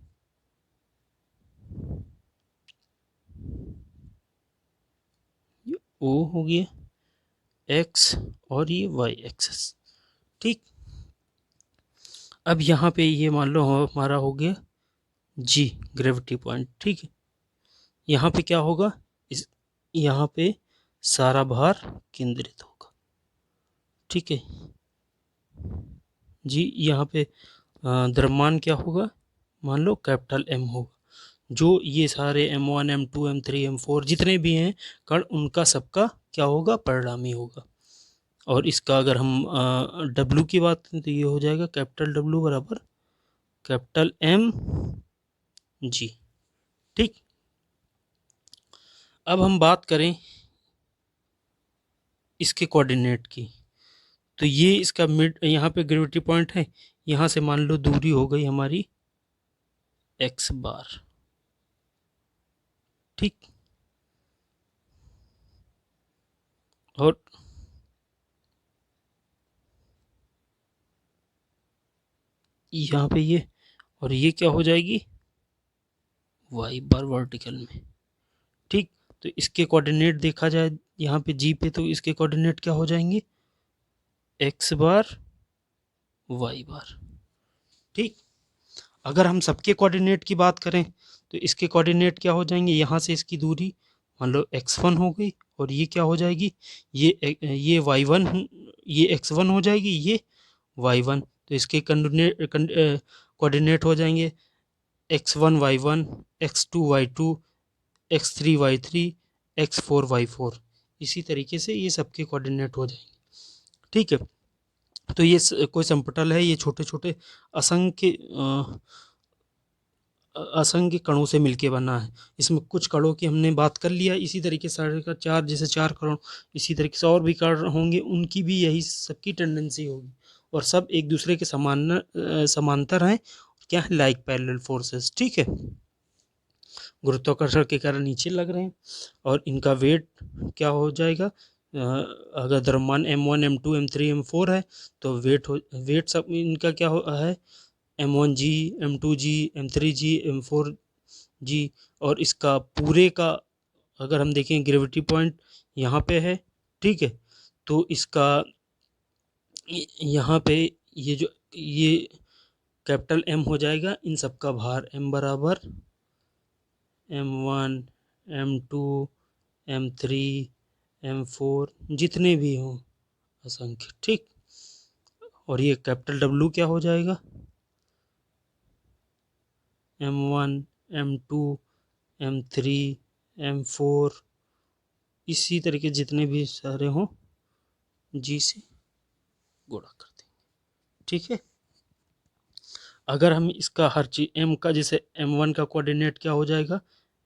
ओ हो गया एक्स और ये वाई एक्सेस। ठीक, अब यहाँ पे ये मान लो हमारा हो गया जी ग्रेविटी पॉइंट। ठीक है, यहाँ पे क्या होगा, इस यहाँ पे सारा भार केंद्रित होगा। ठीक है जी, यहाँ पे द्रव्यमान क्या होगा, मान लो कैपिटल एम होगा। जो ये सारे M1 M2 M3 M4 जितने भी हैं कण, उनका सबका क्या होगा, परिणामी होगा। और इसका अगर हम डब्लू की बात करें तो ये हो जाएगा कैपिटल डब्लू बराबर कैपिटल एम जी। ठीक, अब हम बात करें इसके कोऑर्डिनेट की, तो ये इसका मिड, यहाँ पे ग्रेविटी पॉइंट है, यहाँ से मान लो दूरी हो गई हमारी एक्स बार। ठीक, और यहाँ पे ये, और ये क्या हो जाएगी, वाई बार वर्टिकल में। ठीक, तो इसके कोऑर्डिनेट देखा जाए यहाँ पे जी पे, तो इसके कोऑर्डिनेट क्या हो जाएंगे, एक्स बार वाई बार। ठीक, अगर हम सबके कोऑर्डिनेट की बात करें तो इसके कोऑर्डिनेट क्या हो जाएंगे, यहाँ से इसकी दूरी मान लो x1 हो गई, और ये क्या हो जाएगी, ये y1, ये x1 हो जाएगी, ये y1। तो इसके कोऑर्डिनेट हो जाएंगे x1 y1, x2 y2, x3 y3, x4 y4। इसी तरीके से ये सबके कोऑर्डिनेट हो जाएंगे। ठीक है, तो ये कोई समपटल है, ये छोटे छोटे असंख्य असंख्य कणों से मिलके बना है। इसमें कुछ कणों की हमने बात कर लिया, इसी तरीके सारे का चार, जैसे चार कण, इसी तरीके से और भी कण होंगे, उनकी भी यही सबकी टेंडेंसी होगी, और सब एक दूसरे के समांतर हैं, क्या है, लाइक पैरेलल फोर्सेस। ठीक है, गुरुत्वाकर्षण के कारण नीचे लग रहे हैं, और इनका वेट क्या हो जाएगा, अगर द्रव्यमान M1 M2 M3 M4 है, तो वेट सब इनका क्या है, M1G M2G M3G M4G। और इसका पूरे का अगर हम देखें, ग्रेविटी पॉइंट यहाँ पे है। ठीक है, तो इसका यहाँ पे ये कैपिटल M हो जाएगा, इन सबका भार M बराबर M1 M2 M3 M4 जितने भी हों असंख्य। ठीक, और ये कैपिटल W क्या हो जाएगा, M1 M2 M3 M4, इसी तरीके जितने भी सारे हों जी से गुणा कर देंगे। ठीक है, अगर हम इसका हर चीज M का, जैसे M1 का कोऑर्डिनेट क्या हो जाएगा,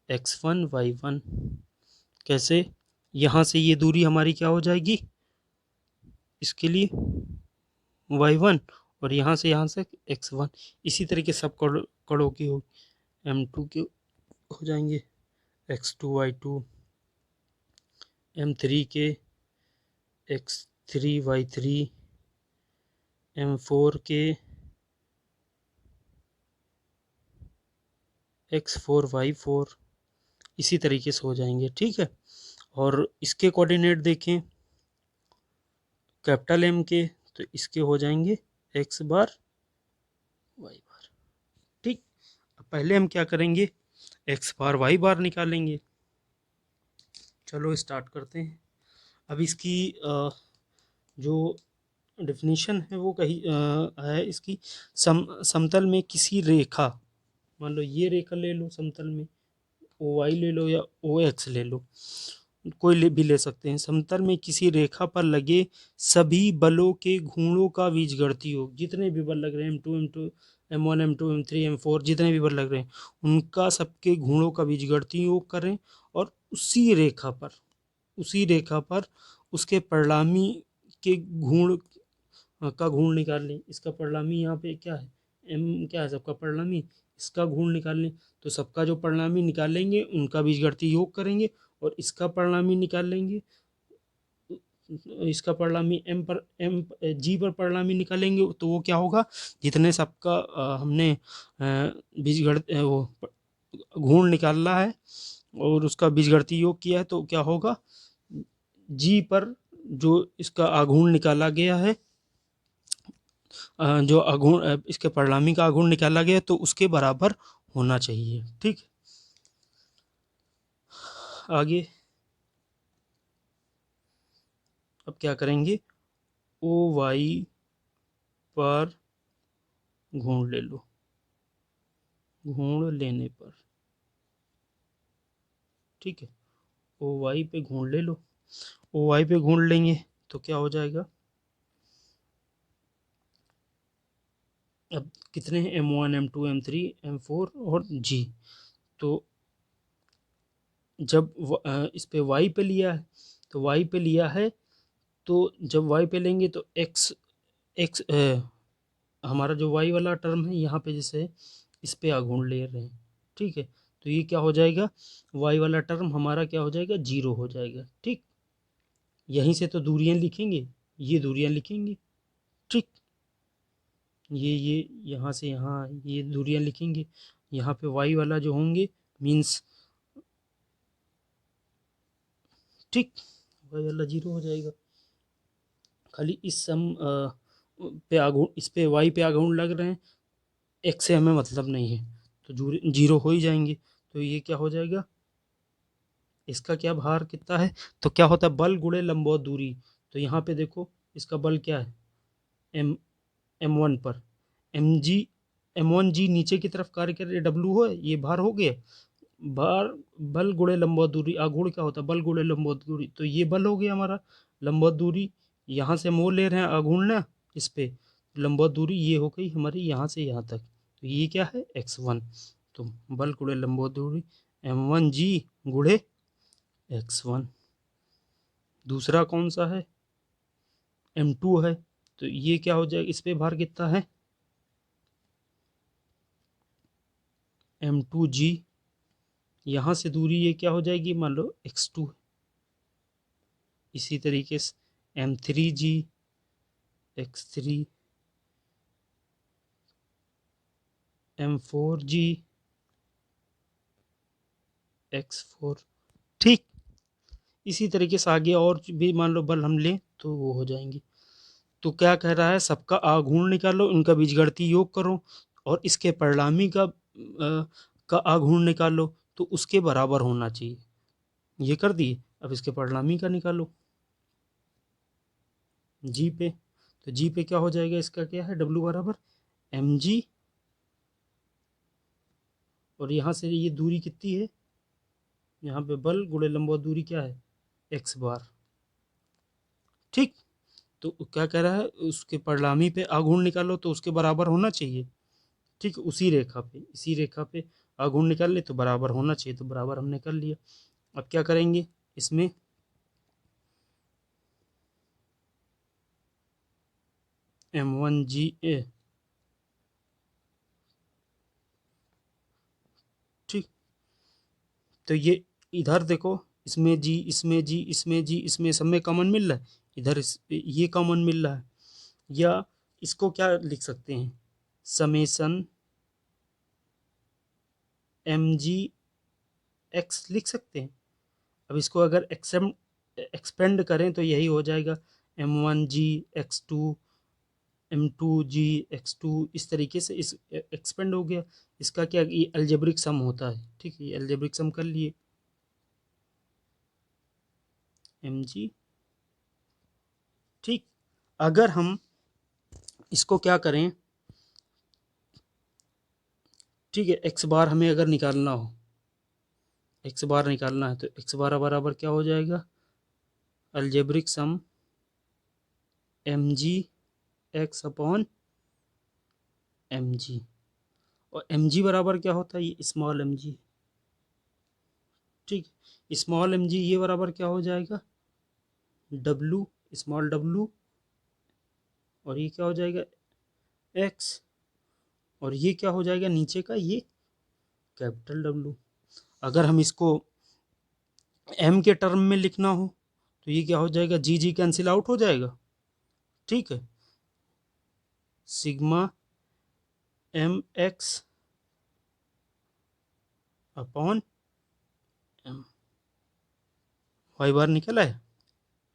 x1 y1। कैसे, यहाँ से ये दूरी हमारी क्या हो जाएगी इसके लिए y1, और यहाँ से x1। इसी तरीके सब कणों की होगी, M2 के हो जाएंगे x2 y2, M3 के x3 y3, M4 के x4 y4, इसी तरीके से हो जाएंगे। ठीक है, और इसके कोऑर्डिनेट देखें कैपिटल M के, तो इसके हो जाएंगे x बार y बार। ठीक, अब पहले हम क्या करेंगे, x बार y बार निकालेंगे। चलो स्टार्ट करते हैं। अब इसकी जो डेफिनेशन है वो कही है इसकी, समतल में किसी रेखा, मान लो ये रेखा ले लो समतल में, ओ वाई ले लो या ओ एक्स ले लो, कोई भी ले सकते हैं। समतल में किसी रेखा पर लगे सभी बलों के घूर्णों का बीजगणितीय योग, जितने भी बल लग रहे हैं M2 M1 M2 M3 M4, जितने भी बल लग रहे हैं उनका सबके घूर्णों का बीजगणितीय योग करें, और उसी रेखा पर उसके परिणामी के घूर्ण का घूर्ण निकाल लें। इसका परिणामी यहाँ पे क्या है, M क्या है सबका परिणामी, इसका घूर्ण निकाल लें। तो सबका जो परिणामी निकालेंगे उनका बीजगणितीय योग करेंगे, और इसका परिणामी निकाल लेंगे, इसका परिणामी M G पर परिणामी निकालेंगे, तो वो क्या होगा, जितने सबका हमने बीजगणित वो घूर्ण निकालना है और उसका बीजगणितीय योग किया है, तो क्या होगा, जी पर जो इसका आघूर्ण निकाला गया है, जो आघूर्ण इसके परिणामी का आघूर्ण निकाला गया है, तो उसके बराबर होना चाहिए। ठीक, आगे अब क्या करेंगे, ओ वाई पर घूर्ण ले लो, घूर्ण लेने पर, ठीक है, ओ वाई पे घूर्ण ले लो, ओ वाई पे घूर्ण लेंगे तो क्या हो जाएगा, अब कितने हैं, M1 M2 M3 M4 और जी। तो जब इस पे वाई पे लिया है, तो वाई पे लिया है, तो जब वाई पे लेंगे तो एक्स एक्स हमारा जो वाई वाला टर्म है यहाँ पे जैसे इस पे आघूर्ण ले रहे हैं, ठीक है, तो ये क्या हो जाएगा, वाई वाला टर्म हमारा क्या हो जाएगा, जीरो हो जाएगा। ठीक, यहीं से तो दूरियां लिखेंगे, ये दूरियां लिखेंगे, ठीक, ये यहाँ से यहाँ ये दूरियां लिखेंगे, यहाँ पे वाई वाला जो होंगे मीन्स, ठीक, वाई वाला जीरो हो जाएगा। खाली इस सम पे आघूर्ण, इस पे वाई पे आघूर्ण लग रहे हैं, एक्स से हमें मतलब नहीं है, तो जीरो हो ही जाएंगे। तो ये क्या हो जाएगा, इसका क्या भार कितना है, तो क्या होता है बल गुणे लंबवत दूरी, तो यहाँ पे देखो इसका बल क्या है, एम M1 पर, एम जी M1G नीचे की तरफ कार्य कर रही है, डब्ल्यू है, ये भार हो गया, भार बल गुणे लंबवत दूरी, आघूर्ण क्या होता है बल गुणे लंबवत दूरी, तो ये बल हो गया हमारा लंबवत दूरी, यहाँ से मोल ले रहे हैं आघूर्ण ना इस पे, लंबवत दूरी ये हो गई हमारी यहाँ से यहाँ तक, तो ये क्या है x1, तो बल गुणे लंबवत दूरी M1G गुणे x1। दूसरा कौन सा है, M2 है, तो ये क्या हो जाएगा, इस पे भार कितना है, M2G, यहाँ से दूरी ये क्या हो जाएगी, मान लो x2, इसी तरीके से M3G x3, M4G x4, ठीक, इसी तरीके से आगे और भी मान लो बल हम लें तो वो हो जाएंगे। तो क्या कह रहा है, सबका आघूर्ण निकालो, इनका बीजगणितीय योग करो और इसके परिणामी का आघूर्ण निकालो, तो उसके बराबर होना चाहिए, ये कर दिए। अब इसके परिणामी का निकालो जी पे, तो जी पे क्या हो जाएगा, इसका क्या है, डब्ल्यू बराबर mg, और यहाँ से ये दूरी कितनी है, यहाँ पे बल गुणे लंबवत दूरी क्या है, x बार, ठीक, तो क्या कह रहा है, उसके परिणामी पे आघूर्ण निकालो तो उसके बराबर होना चाहिए, ठीक, उसी रेखा पे, इसी रेखा पे आघूर्ण निकाल ले तो बराबर होना चाहिए, तो बराबर हमने कर लिया। अब क्या करेंगे इसमें, M1G ठीक, तो ये इधर देखो, इसमें जी इसमें जी इसमें जी इसमें सब में कॉमन मिल रहा है, इधर ये कॉमन मिल रहा है, या इसको क्या लिख सकते हैं, समेसन mg x लिख सकते हैं। अब इसको अगर एक्सपेंड करें तो यही हो जाएगा, M1G x2 M2G x2, इस तरीके से इस एक्सपेंड हो गया, इसका क्या, ये अलजेब्रिक सम होता है, ठीक है, ये अलजेब्रिक सम कर लिए mg, ठीक, अगर हम इसको क्या करें, ठीक है, एक्स बार हमें अगर निकालना हो, एक्स बार निकालना है तो एक्स बार बराबर क्या हो जाएगा, अलजेब्रिक सम mg x अपॉन mg, और mg बराबर क्या होता है, ये स्मॉल mg, ठीक, स्मॉल mg ये बराबर क्या हो जाएगा, w, स्मॉल w, और ये क्या हो जाएगा x, और ये क्या हो जाएगा नीचे का, ये कैपिटल W। अगर हम इसको m के टर्म में लिखना हो तो ये क्या हो जाएगा, जी जी कैंसिल आउट हो जाएगा, ठीक है, sigma M X upon M, Y bar निकला है,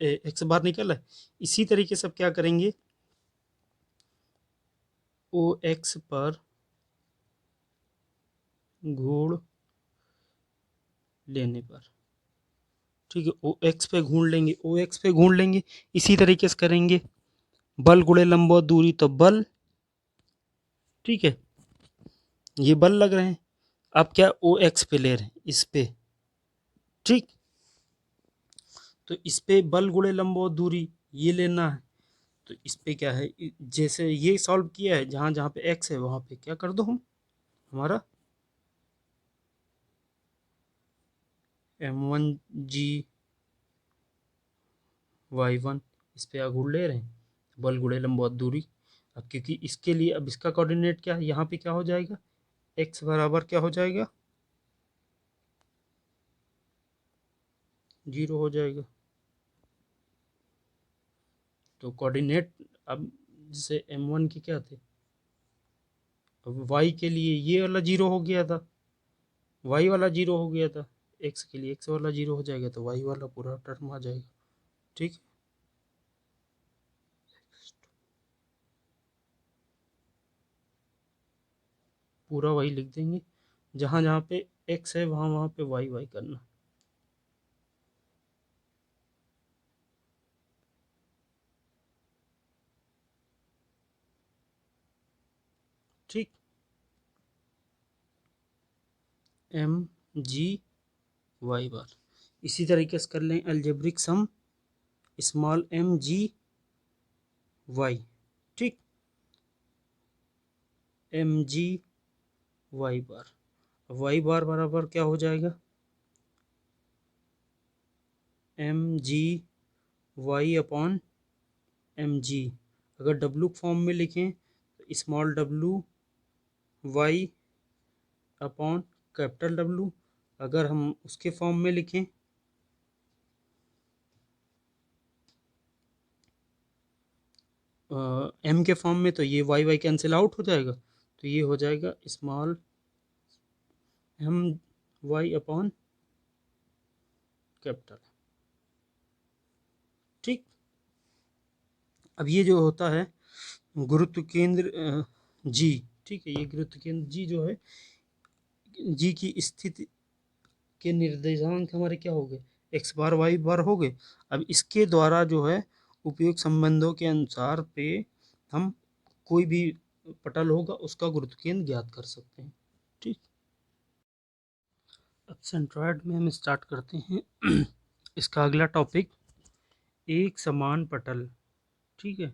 एक्स बार निकल है। इसी तरीके से अब क्या करेंगे, ओ एक्स पर घूर्ण लेने पर, ठीक है, ओ एक्स पे घूर्ण लेंगे, ओ एक्स पे घूर्ण लेंगे। इसी तरीके से करेंगे, बल गुणे लंबवत दूरी तो बल, ठीक है, ये बल लग रहे हैं। अब क्या ओ एक्स पे ले रहे हैं, इस पे, ठीक, तो इस पे बल गुणे लंबवत दूरी ये लेना है। तो इस पे क्या है, जैसे ये सॉल्व किया है, जहाँ जहाँ पे एक्स है वहाँ पे क्या कर दो हम, हमारा m1g y1, इस पे आघूर्ण ले रहे हैं, बल गुणे लंबवत दूरी। अब क्योंकि इसके लिए अब इसका कोऑर्डिनेट क्या है, यहाँ पे क्या हो जाएगा, x बराबर क्या हो जाएगा, 0 हो जाएगा। तो कोऑर्डिनेट अब जैसे m1 के क्या थे, अब y के लिए ये वाला 0 हो गया था, y वाला 0 हो गया था, x के लिए x वाला 0 हो जाएगा, तो y वाला पूरा टर्म आ जाएगा, ठीक है। पूरा वही लिख देंगे, जहाँ जहाँ पे x है वहाँ वहाँ पे y करना, ठीक। एम जी वाई बार, इसी तरीके से कर लें algebraic sum small m g y, ठीक, m g y bar, y bar बराबर क्या हो जाएगा, m g y upon m g. अगर डब्लू फॉर्म में लिखें तो स्मॉल डब्लू वाई अपॉन कैपिटल डब्लू। अगर हम उसके फॉर्म में लिखें, एम के फॉर्म में, तो ये वाई कैंसिल आउट हो जाएगा, तो ये हो जाएगा small m y upon capital, ठीक। अब ये जो होता है गुरुत्व केंद्र जी, ठीक है, ये गुरुत्व केंद्र जी जो है, जी की स्थिति के निर्देशांक हमारे क्या हो गए, एक्स बार वाई बार हो गए। अब इसके द्वारा जो है उपयुक्त संबंधों के अनुसार पे हम कोई भी पटल होगा उसका गुरुत्व केंद्र ज्ञात कर सकते हैं, ठीक। अब सेंट्रॉयड में हम स्टार्ट करते हैं इसका अगला टॉपिक, एक समान पटल, ठीक है,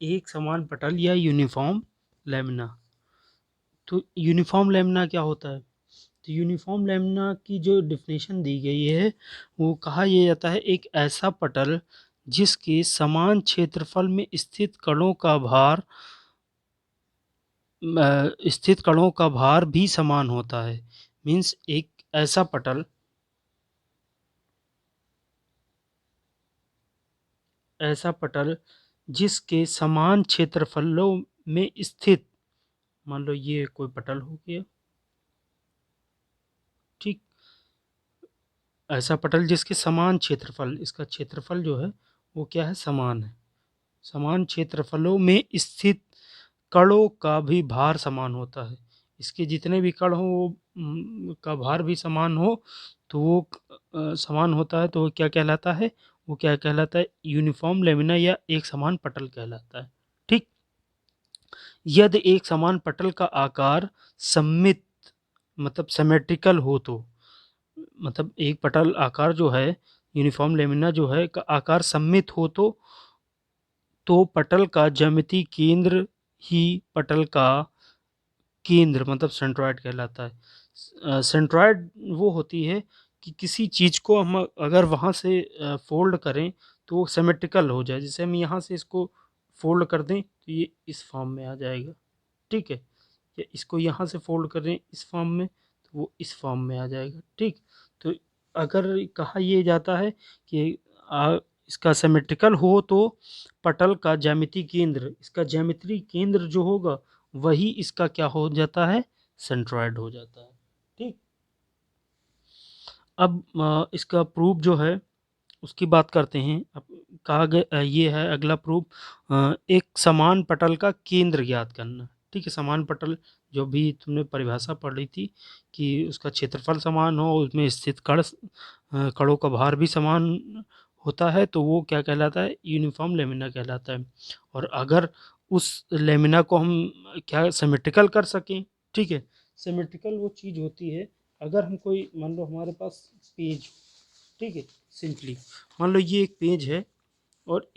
एक समान पटल या यूनिफॉर्म लेमिना। तो यूनिफॉर्म लेमिना क्या होता है, तो यूनिफॉर्म लेमिना की जो डिफिनेशन दी गई है वो कहा यह जाता है, एक ऐसा पटल जिसके समान क्षेत्रफल में स्थित कणों का भार भी समान होता है। मीन्स एक ऐसा पटल, ऐसा पटल जिसके समान क्षेत्रफलों में स्थित, मान लो ये कोई पटल हो गया, ठीक, ऐसा पटल जिसके समान क्षेत्रफल, इसका क्षेत्रफल जो है वो क्या है, समान है, समान क्षेत्रफलों में स्थित कणों का भी भार समान होता है। इसके जितने भी कण हो वो का भार भी समान हो, तो वो समान होता है, तो वो क्या कहलाता है, वो क्या कहलाता है, यूनिफॉर्म लेमिना या एक समान पटल कहलाता है, ठीक। यदि एक समान पटल का आकार सममित, मतलब सिमेट्रिकल हो, तो मतलब एक पटल आकार जो है, यूनिफॉर्म लेमिना जो है का आकार सममित हो, तो पटल का ज्यामितीय केंद्र ही पटल का केंद्र मतलब सेंट्रॉयड कहलाता है। सेंट्रॉयड वो होती है कि किसी चीज़ को हम अगर वहाँ से फोल्ड करें तो वो सिमेट्रिकल हो जाए, जैसे हम यहाँ से इसको फोल्ड कर दें तो ये इस फॉर्म में आ जाएगा, ठीक है, या इसको यहाँ से फोल्ड करें इस फॉर्म में तो वो इस फॉर्म में आ जाएगा, ठीक। तो अगर कहा यह जाता है कि इसका सिमेट्रिकल हो तो पटल का ज्यामितीय केंद्र, इसका ज्यामितीय केंद्र जो होगा वही इसका क्या हो जाता है, सेंट्रॉयड हो जाता है, ठीक। अब इसका प्रूफ जो है उसकी बात करते हैं। अब कहा गया ये है अगला प्रूफ, एक समान पटल का केंद्र ज्ञात करना। ठीक है, समान पटल जो भी तुमने परिभाषा पढ़ी थी कि उसका क्षेत्रफल समान हो, उसमें स्थित कणों का भार भी समान होता है, तो वो क्या कहलाता है, यूनिफॉर्म लेमिना कहलाता है। और अगर उस लेमिना को हम क्या सिमेट्रिकल कर सकें, ठीक है, सिमेट्रिकल वो चीज़ होती है अगर हम कोई मान लो हमारे पास पेज, ठीक है, सिंपली मान लो ये एक पेज है और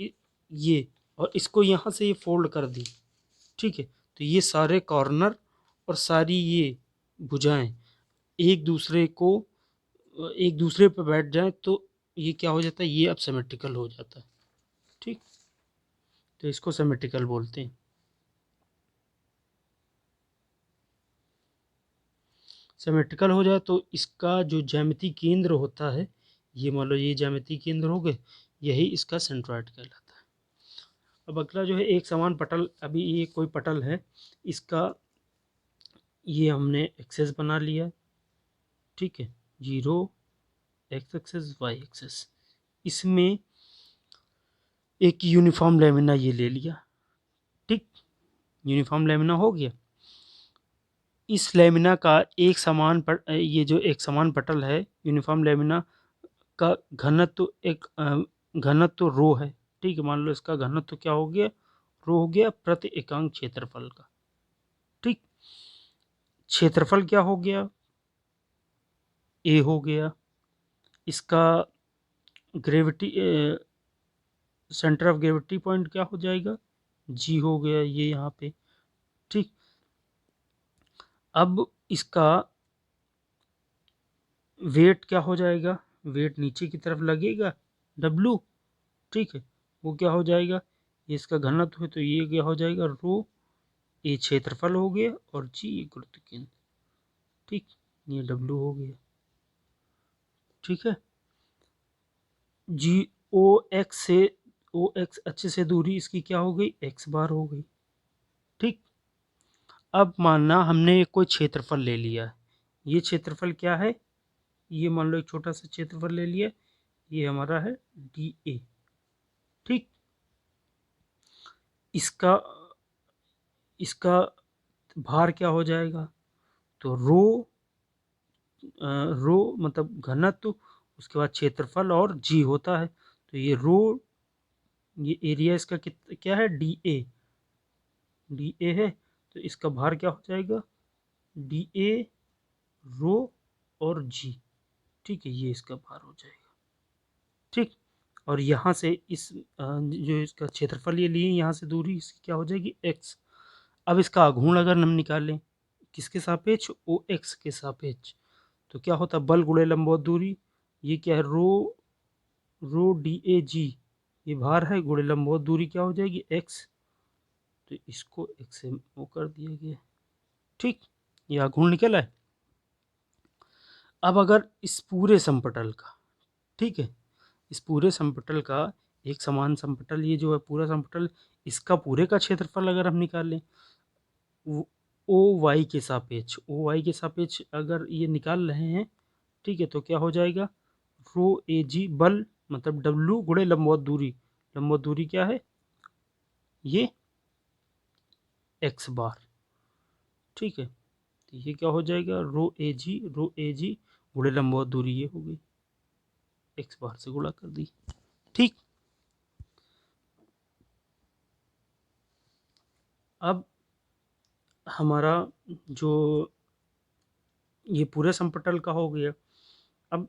ये और इसको यहाँ से ये फोल्ड कर दी, ठीक है, तो ये सारे कॉर्नर और सारी ये भुजाएं एक दूसरे को एक दूसरे पर बैठ जाएं तो ये क्या हो जाता है, ये अब सिमेट्रिकल हो जाता है। ठीक, तो इसको सिमेट्रिकल बोलते हैं। सिमेट्रिकल हो जाए तो इसका जो ज्यामितीय केंद्र होता है, ये मान लो ये ज्यामितीय केंद्र हो गए, यही इसका सेंट्रॉइड कहलाता है। अब अगला जो है एक समान पटल, अभी ये कोई पटल है, इसका ये हमने एक्सेस बना लिया, ठीक है, 0 एक्स एक्सेस वाई एक्सेस, इसमें एक यूनिफॉर्म लेमिना ये ले लिया। ठीक, यूनिफॉर्म लेमिना हो गया। इस लेमिना का एक समान ये जो एक समान पटल है यूनिफॉर्म लेमिना का घनत्व एक घनत्व रो है। ठीक है, मान लो इसका घनत्व क्या हो गया, रो हो गया प्रति एकांक क्षेत्रफल का। ठीक, क्षेत्रफल क्या हो गया, ए हो गया। इसका gravity centre of gravity point क्या हो जाएगा, जी हो गया ये यहाँ पे। ठीक, अब इसका वेट क्या हो जाएगा, वेट नीचे की तरफ लगेगा डब्लू, ठीक है, वो क्या हो जाएगा, ये इसका घनत्व है तो ये क्या हो जाएगा, रो, ये क्षेत्रफल हो गया और जी ये गुरुत्व केंद्र। ठीक, ये डब्लू हो गया। ठीक है, जी ओ एक्स से ओ एक्स अच्छे से दूरी इसकी क्या हो गई, एक्स बार हो गई। ठीक, अब मानना हमने कोई क्षेत्रफल ले लिया, ये क्षेत्रफल क्या है, ये मान लो एक छोटा सा क्षेत्रफल ले लिया, ये हमारा है डी ए। ठीक, इसका इसका भार क्या हो जाएगा, तो रो मतलब घनत्व, उसके बाद क्षेत्रफल और जी होता है, तो ये रो, ये एरिया इसका क्या है, डी ए है, तो इसका भार क्या हो जाएगा, डी ए रो और जी। ठीक है, ये इसका भार हो जाएगा। ठीक, और यहाँ से इस जो इसका क्षेत्रफल ये लिए यहाँ से दूरी इसकी क्या हो जाएगी, एक्स। अब इसका आघूर्ण अगर हम निकालें किसके सापेक्ष, ओ एक्स के सापेक्ष, तो क्या होता है, बल गुणे लंबवत दूरी, ये क्या है, रो डी ए जी, ये भार है, गुणे लंबवत दूरी क्या हो जाएगी, एक्स, तो इसको एक्स से वो कर दिया गया। ठीक, ये आघूर्ण निकला है। अब अगर इस पूरे समपटल का, ठीक है, इस पूरे समपटल का एक समान समपटल, ये जो है पूरा समपटल, इसका पूरे का क्षेत्रफल अगर हम निकालें ओ वाई के सापेक्ष, ओ वाई के सापेक्ष अगर ये निकाल रहे हैं, ठीक है, तो क्या हो जाएगा, रो ए जी बल मतलब डब्लू गुणे लंबवत दूरी, लंबवत दूरी क्या है, ये एक्स बार। ठीक है, तो ये क्या हो जाएगा, रो ए जी गुणे लंबवत दूरी ये हो गई, एक्स बार से गुणा कर दी। ठीक, अब हमारा जो ये पूरे समपटल का हो गया। अब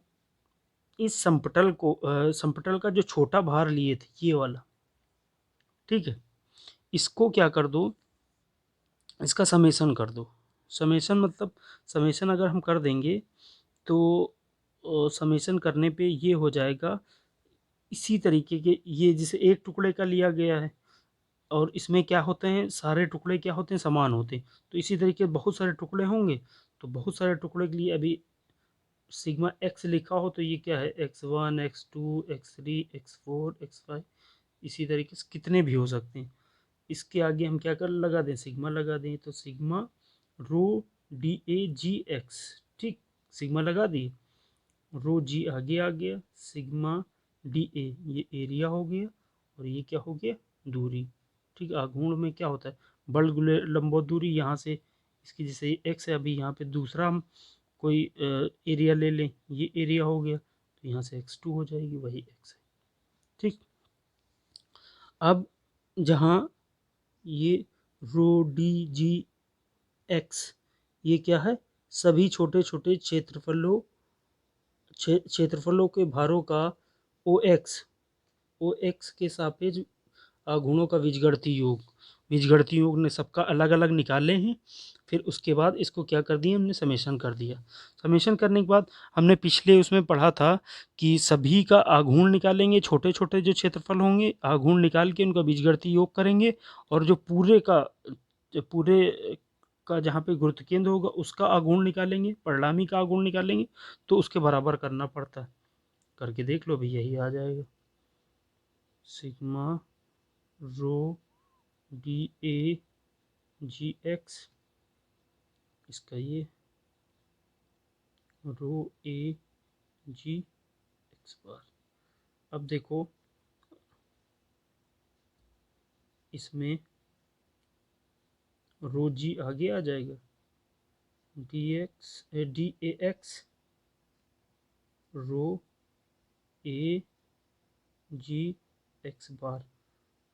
इस समपटल को समपटल का जो छोटा भार लिए थे ये वाला, ठीक है, इसको क्या कर दो, इसका समेशन कर दो। समेशन मतलब समेशन अगर हम कर देंगे तो समेशन करने पे ये हो जाएगा इसी तरीके के, ये जैसे एक टुकड़े का लिया गया है और इसमें क्या होते हैं, सारे टुकड़े क्या होते हैं, समान होते हैं, तो इसी तरीके बहुत सारे टुकड़े होंगे, तो बहुत सारे टुकड़े के लिए अभी सिग्मा एक्स लिखा हो तो ये क्या है, x1 x2 x3 x4 x5, इसी तरीके से कितने भी हो सकते हैं। इसके आगे हम क्या कर लगा दें, सिग्मा लगा दें, तो sigma rho d a ji x. ठीक, सिग्मा लगा दिए। रो जी आगे आ गया, सिग्मा डी ए ये एरिया हो गया, और ये क्या हो गया, दूरी। ठीक, आघूर्ण में क्या होता है, बल गुले लंबवत दूरी, यहाँ से इसकी जैसे एक्स है, अभी यहाँ पे दूसरा हम कोई एरिया ले लें, ये एरिया हो गया, तो यहाँ से x2 हो जाएगी, वही x है। ठीक, अब जहाँ ये रो डी जी एक्स, ये क्या है, सभी छोटे छोटे क्षेत्रफलों के भारों का ओ एक्स के सापेक्ष आघूर्णों का बीजगणितीय योग ने सबका अलग अलग निकाले हैं। फिर उसके बाद इसको क्या कर दिया हमने, समेशन कर दिया। समेशन करने के बाद हमने पिछले उसमें पढ़ा था कि सभी का आघूर्ण निकालेंगे, छोटे छोटे जो क्षेत्रफल होंगे आघूर्ण निकाल के उनका बीजगणितीय योग करेंगे, और जो पूरे का जहाँ पे गुरुत्व केंद्र होगा उसका आघूर्ण निकालेंगे, परिणामी का आघूर्ण निकालेंगे, तो उसके बराबर करना पड़ता है। करके देख लो भाई, यही आ जाएगा, sigma rho d a ji x, इसका ये रो ए जी एक्स बार। अब देखो इसमें रो जी आगे आ जाएगा, D A X rho A ji X bar.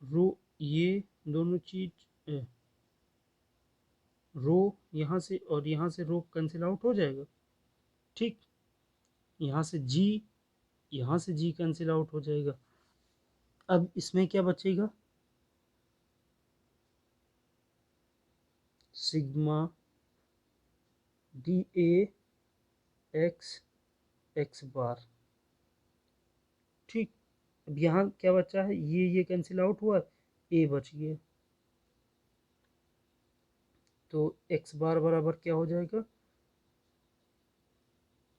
Rho, ये दोनों चीज रो यहाँ से और यहाँ से रो कैंसिल आउट हो जाएगा। ठीक, यहाँ से जी कैंसिल आउट हो जाएगा। अब इसमें क्या बचेगा, sigma D A X X bar. ठीक, अब यहाँ क्या बचा है, ये कैंसिल आउट हुआ, ए बच गया, तो एक्स बार बराबर क्या हो जाएगा,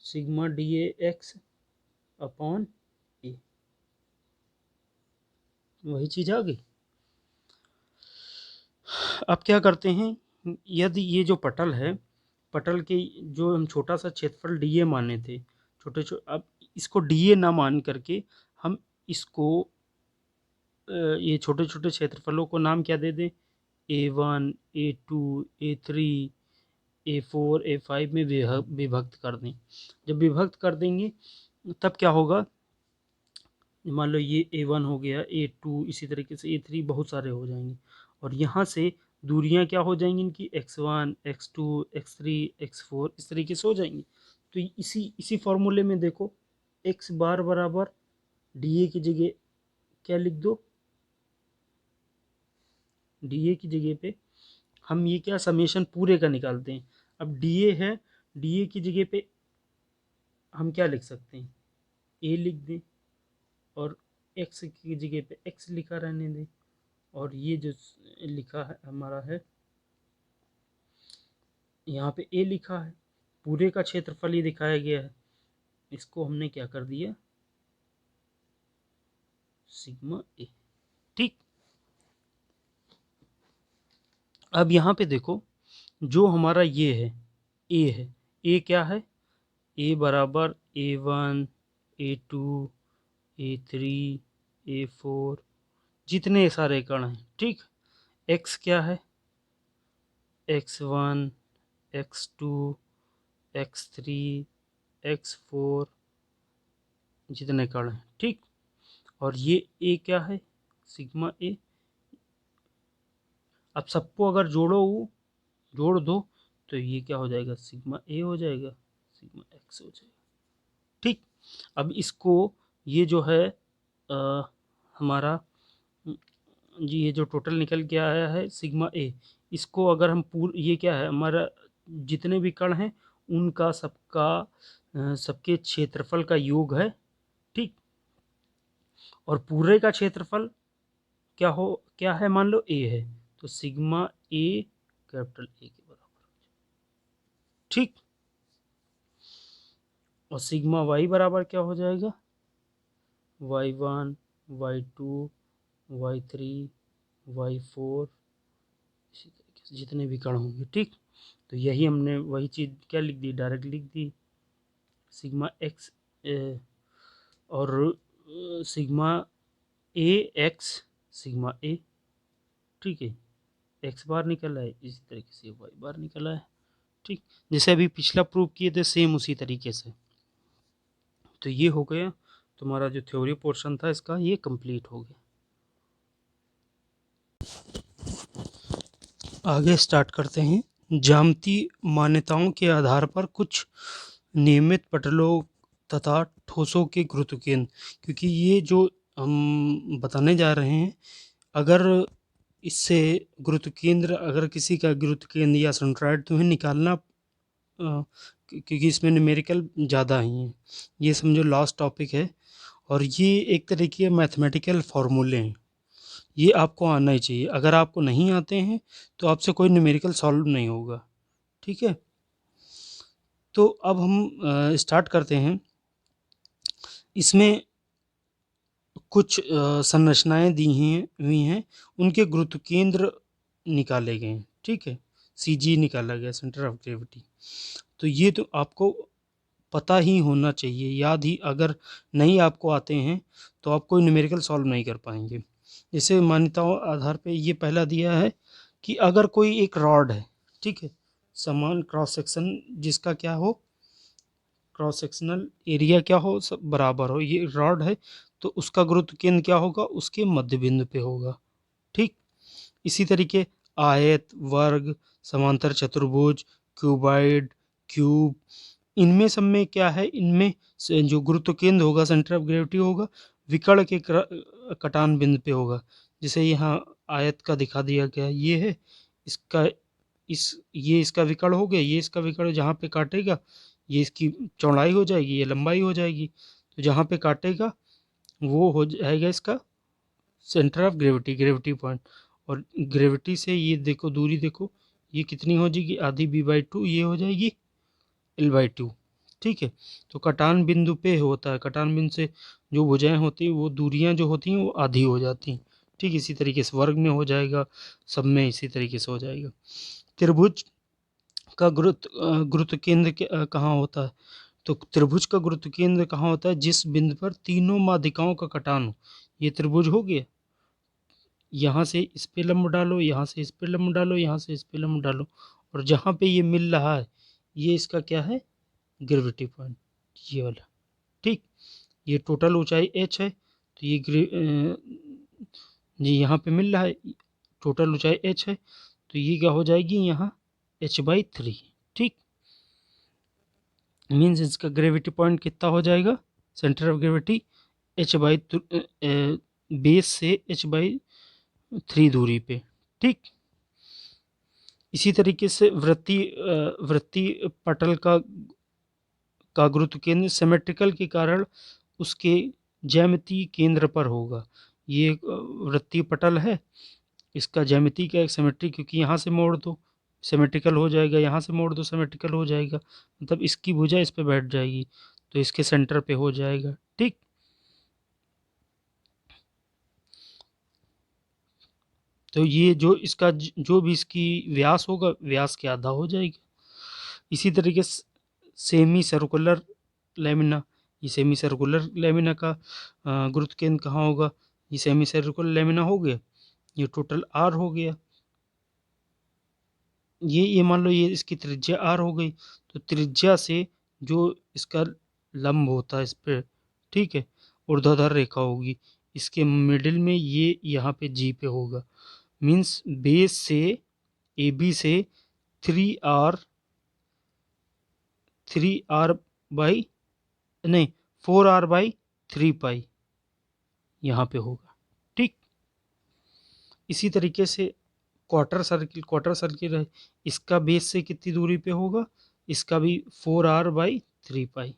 sigma D A X upon A, वही चीज आ गई। अब क्या करते हैं, यदि ये जो पटल है, पटल के जो हम छोटा सा क्षेत्रफल डी ए माने थे, अब इसको डी ए ना मान करके हम इसको ये छोटे छोटे क्षेत्रफलों को नाम क्या दे दें, A1 A2 A3 A4 A5 में विभक्त कर दें। जब विभक्त कर देंगे तब क्या होगा, मान लो ये A1 हो गया, A2, इसी तरीके से A3, बहुत सारे हो जाएंगे, और यहाँ से दूरियां क्या हो जाएंगी इनकी, x1 x2 x3 x4, इस तरीके से हो जाएंगी। तो इसी फॉर्मूले में देखो, x बार बराबर डी ए की जगह क्या लिख दो, डी ए की जगह पे हम ये क्या, समेशन पूरे का निकालते हैं। अब डी ए है, डी ए की जगह पे हम क्या लिख सकते हैं, ए लिख दें, और एक्स की जगह पे एक्स लिखा रहने दें, और ये जो लिखा है हमारा है, यहाँ पे ए लिखा है, पूरे का क्षेत्रफल ये दिखाया गया है, इसको हमने क्या कर दिया, सिग्मा ए। ठीक, अब यहाँ पे देखो, जो हमारा ये है, ए क्या है, ए बराबर A1 A2 A3 A4, जितने सारे कण हैं। ठीक, एक्स क्या है, x1 x2 x3 x4, जितने कण हैं। ठीक, और ये ए क्या है, सिग्मा ए। अब सबको अगर जोड़ दो, तो ये क्या हो जाएगा, सिग्मा ए हो जाएगा, सिग्मा एक्स हो जाएगा। ठीक, अब इसको, ये जो है हमारा जी, ये जो टोटल निकल के आया है सिग्मा ए, इसको अगर हम ये क्या है हमारा, जितने भी कण हैं उनका सबके क्षेत्रफल का योग है। ठीक, और पूरे का क्षेत्रफल क्या है, मान लो ए है, तो सिग्मा ए कैपिटल ए के बराबर। ठीक, और सिग्मा वाई बराबर क्या हो जाएगा, y1 y2 y3 y4, इसी तरीके से जितने भी कण होंगे। ठीक, तो यही हमने वही चीज़ क्या लिख दी, डायरेक्ट लिख दी, सिग्मा एक्स ए, और सिग्मा ए एक्स सिग्मा ए, ठीक है, एक्स बार निकला है, इसी तरीके से वाई बार निकला है, ठीक। जैसे अभी पिछला प्रूव किए थे सेम उसी तरीके से। तो ये हो गया तुम्हारा जो थ्योरी पोर्शन था इसका, ये कंप्लीट हो गया। आगे स्टार्ट करते हैं। ज्यामितीय मान्यताओं के आधार पर कुछ नियमित पटलों तथा ठोसों के गुरुत्व केंद्र, क्योंकि ये जो हम बताने जा रहे हैं, अगर इससे गुरुत्व केंद्र, अगर किसी का गुरुत्व केंद्र या सेंट्रॉइड तुम्हें निकालना, क्योंकि इसमें न्यूमेरिकल ज़्यादा ही हैं, ये समझो लास्ट टॉपिक है, और ये एक तरीके के मैथमेटिकल फार्मूले हैं, ये आपको आना ही चाहिए। अगर आपको नहीं आते हैं तो आपसे कोई न्यूमेरिकल सॉल्व नहीं होगा, ठीक है। तो अब हम स्टार्ट करते हैं। इसमें कुछ संरचनाएं दी हैं हुई हैं, उनके गुरुत्व केंद्र निकाले गए हैं, ठीक है। सीजी निकाला गया, सेंटर ऑफ ग्रेविटी। तो ये तो आपको पता ही होना चाहिए, याद ही अगर नहीं आपको आते हैं तो आप कोई न्यूमेरिकल सॉल्व नहीं कर पाएंगे। जैसे मान्यताओं आधार पे ये पहला दिया है कि अगर कोई एक रॉड है, ठीक है, समान क्रॉस सेक्शन जिसका क्या हो, क्रॉस सेक्शनल एरिया क्या हो, सब बराबर हो, ये रॉड है, तो उसका गुरुत्व केंद्र क्या होगा, उसके मध्य बिंदु पे होगा, ठीक। इसी तरीके आयत, वर्ग, समांतर चतुर्भुज, क्यूबॉइड, क्यूब, इनमें सब में क्या है, इनमें से जो गुरुत्व केंद्र होगा, सेंटर ऑफ ग्रेविटी होगा, विकर्ण के कटान बिंदु पे होगा। जैसे यहाँ आयत का दिखा दिया गया, ये है इसका, ये इसका विकर्ण हो गया, ये इसका विकर्ण जहाँ पे काटेगा ये इसकी चौड़ाई हो जाएगी, ये लंबाई हो जाएगी, तो जहाँ पे काटेगा वो हो जाएगा इसका centre of gravity, gravity point. और ग्रेविटी से ये देखो दूरी देखो, ये कितनी हो जाएगी, आधी b/2, ये हो जाएगी l/2, ठीक है। तो कटान बिंदु पे होता है, कटान बिंदु से जो भुजाएं होती हैं वो दूरियां जो होती हैं वो आधी हो जाती हैं, ठीक। इसी तरीके से वर्ग में हो जाएगा, सब में इसी तरीके से हो जाएगा। त्रिभुज का गुरुत्व केंद्र कहाँ होता है, तो त्रिभुज का गुरुत्व केंद्र कहाँ होता है, जिस बिंदु पर तीनों माध्यिकाओं का कटान हो। ये त्रिभुज हो गया, यहाँ से इस पे लंब डालो, यहाँ से इस पे लंब डालो, यहाँ से इस पे लंब डालो, और जहाँ पे ये मिल रहा है ये इसका क्या है, ग्रेविटी पॉइंट, ये वाला, ठीक। ये टोटल ऊंचाई h है, तो ये जी यहाँ पे मिल रहा है, टोटल ऊंचाई h है, तो ये क्या हो जाएगी यहाँ h/3, ठीक। मीन्स इसका ग्रेविटी पॉइंट कितना हो जाएगा, सेंटर ऑफ ग्रेविटी बेस से h/3 दूरी पे, ठीक। इसी तरीके से वृत्ति पटल का गुरुत्व केंद्र सिमेट्रिकल के कारण उसके ज्यामितीय केंद्र पर होगा। ये वृत्तीय पटल है, इसका ज्यामिति क्या है, सिमेट्रिक, क्योंकि यहाँ से मोड़ दो सिमेट्रिकल हो जाएगा, यहाँ से मोड़ दो सिमेट्रिकल हो जाएगा, मतलब इसकी भुजा इस पे बैठ जाएगी तो इसके सेंटर पे हो जाएगा, ठीक। तो ये जो इसका जो भी इसकी व्यास होगा, व्यास के आधा हो जाएगा। इसी तरीके से सेमी सर्कुलर लेमिना, ये सेमी सर्कुलर लेमिना का गुरुत्व केंद्र कहाँ होगा, ये सेमी सर्कुलर लेमिना हो गया, ये टोटल आर हो गया, ये मान लो ये इसकी त्रिज्या आर हो गई, तो त्रिज्या से जो इसका लंब होता है इस पर, ठीक है, ऊर्ध्वाधर रेखा होगी, इसके मिडिल में ये यहाँ पे जी पे होगा। मीन्स बेस से ए बी से 3r 3r बाई नहीं 4r/3π यहाँ पे होगा, ठीक। इसी तरीके से क्वार्टर सर्किल है, इसका बेस से कितनी दूरी पे होगा, इसका भी 4r/3π,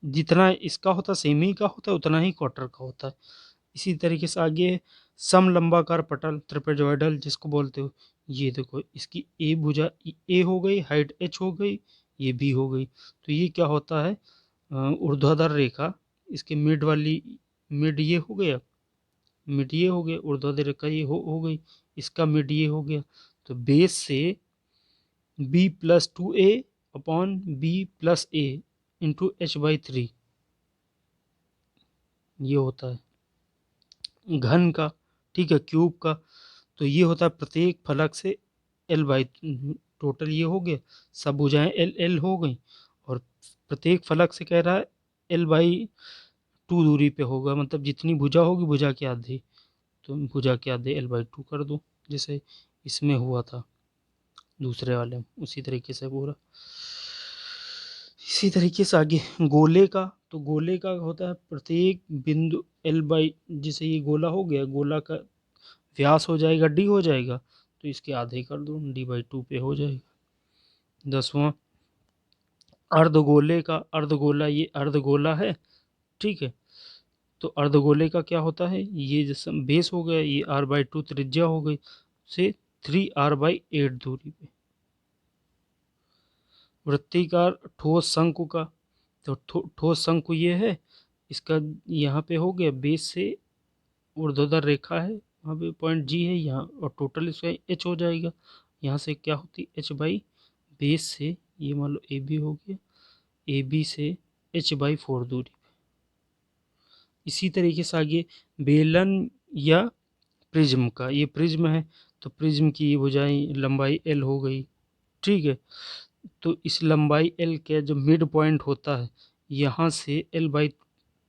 जितना इसका होता सेमी का होता है उतना ही क्वार्टर का होता है। इसी तरीके से आगे समलंबाकार पटल ट्रेपेजॉइडल जिसको बोलते हो, ये देखो इसकी ए भुजा ए हो गई, हाइट h हो गई, ये बी हो गई, तो ये क्या होता है, ऊर्ध्वाधर रेखा, इसके मिड ये हो गया, मिड ये हो गया, ऊर्ध्वाधर रेखा ये हो गई, इसका मिड ये हो गया, तो बेस से b+2a upon b+a into h/3, ये होता है घन का, ठीक है, क्यूब का। तो ये होता है प्रत्येक फलक से एल बाई, टोटल ये हो गया, सब भुजाएं एल एल हो गई, और प्रत्येक फलक से कह रहा है एल बाई टू दूरी पे होगा, मतलब जितनी भुजा होगी भुजा की आधी, तो भुजा के आधे एल बाई टू कर दो, जैसे इसमें हुआ था दूसरे वाले में, उसी तरीके से पूरा। इसी तरीके से आगे गोले का, तो गोले का होता है प्रत्येक बिंदु एल बाई, जैसे ये गोला हो गया, गोला का व्यास हो जाएगा डी हो जाएगा, तो इसके आधे कर दो, डी बाई टू पे हो जाएगा। 10वां अर्धगोले का, अर्धगोला, ये अर्धगोला है, ठीक है। तो अर्धगोले का क्या होता है, ये जैसे बेस हो गया, ये आर बाई टू त्रिज्या हो गई, से 3r/8 दूरी पे। वृत्तिकार ठोस शंकु का, तो ठोस शंकु ये है, इसका यहाँ पे हो गया बेस से ऊर्ध्वाधर रेखा है, वहाँ पे पॉइंट जी है यहाँ, और टोटल इसका एच हो जाएगा। यहाँ से क्या होती एच बाई बेस से, ये मान लो ए बी हो गया, ए बी से एच बाई 4 दूरी। इसी तरीके से आगे बेलन या प्रिज्म का, ये प्रिज्म है, तो प्रिज्म की भुजाएं लंबाई एल हो गई, ठीक है। तो इस लंबाई एल का जो मिड पॉइंट होता है, यहाँ से एल बाई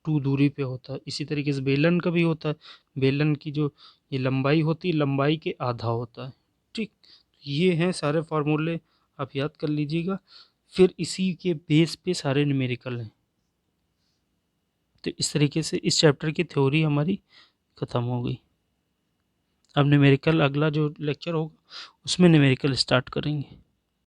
टू दूरी पे होता है। इसी तरीके से बेलन का भी होता है, बेलन की जो ये लंबाई होती है, लंबाई के आधा होता है, ठीक। ये हैं सारे फार्मूले, आप याद कर लीजिएगा। फिर इसी के बेस पे सारे न्यूमेरिकल हैं। तो इस तरीके से इस चैप्टर की थ्योरी हमारी ख़त्म हो गई। अब न्यूमेरिकल अगला जो लेक्चर होगा उसमें न्यूमेरिकल स्टार्ट करेंगे।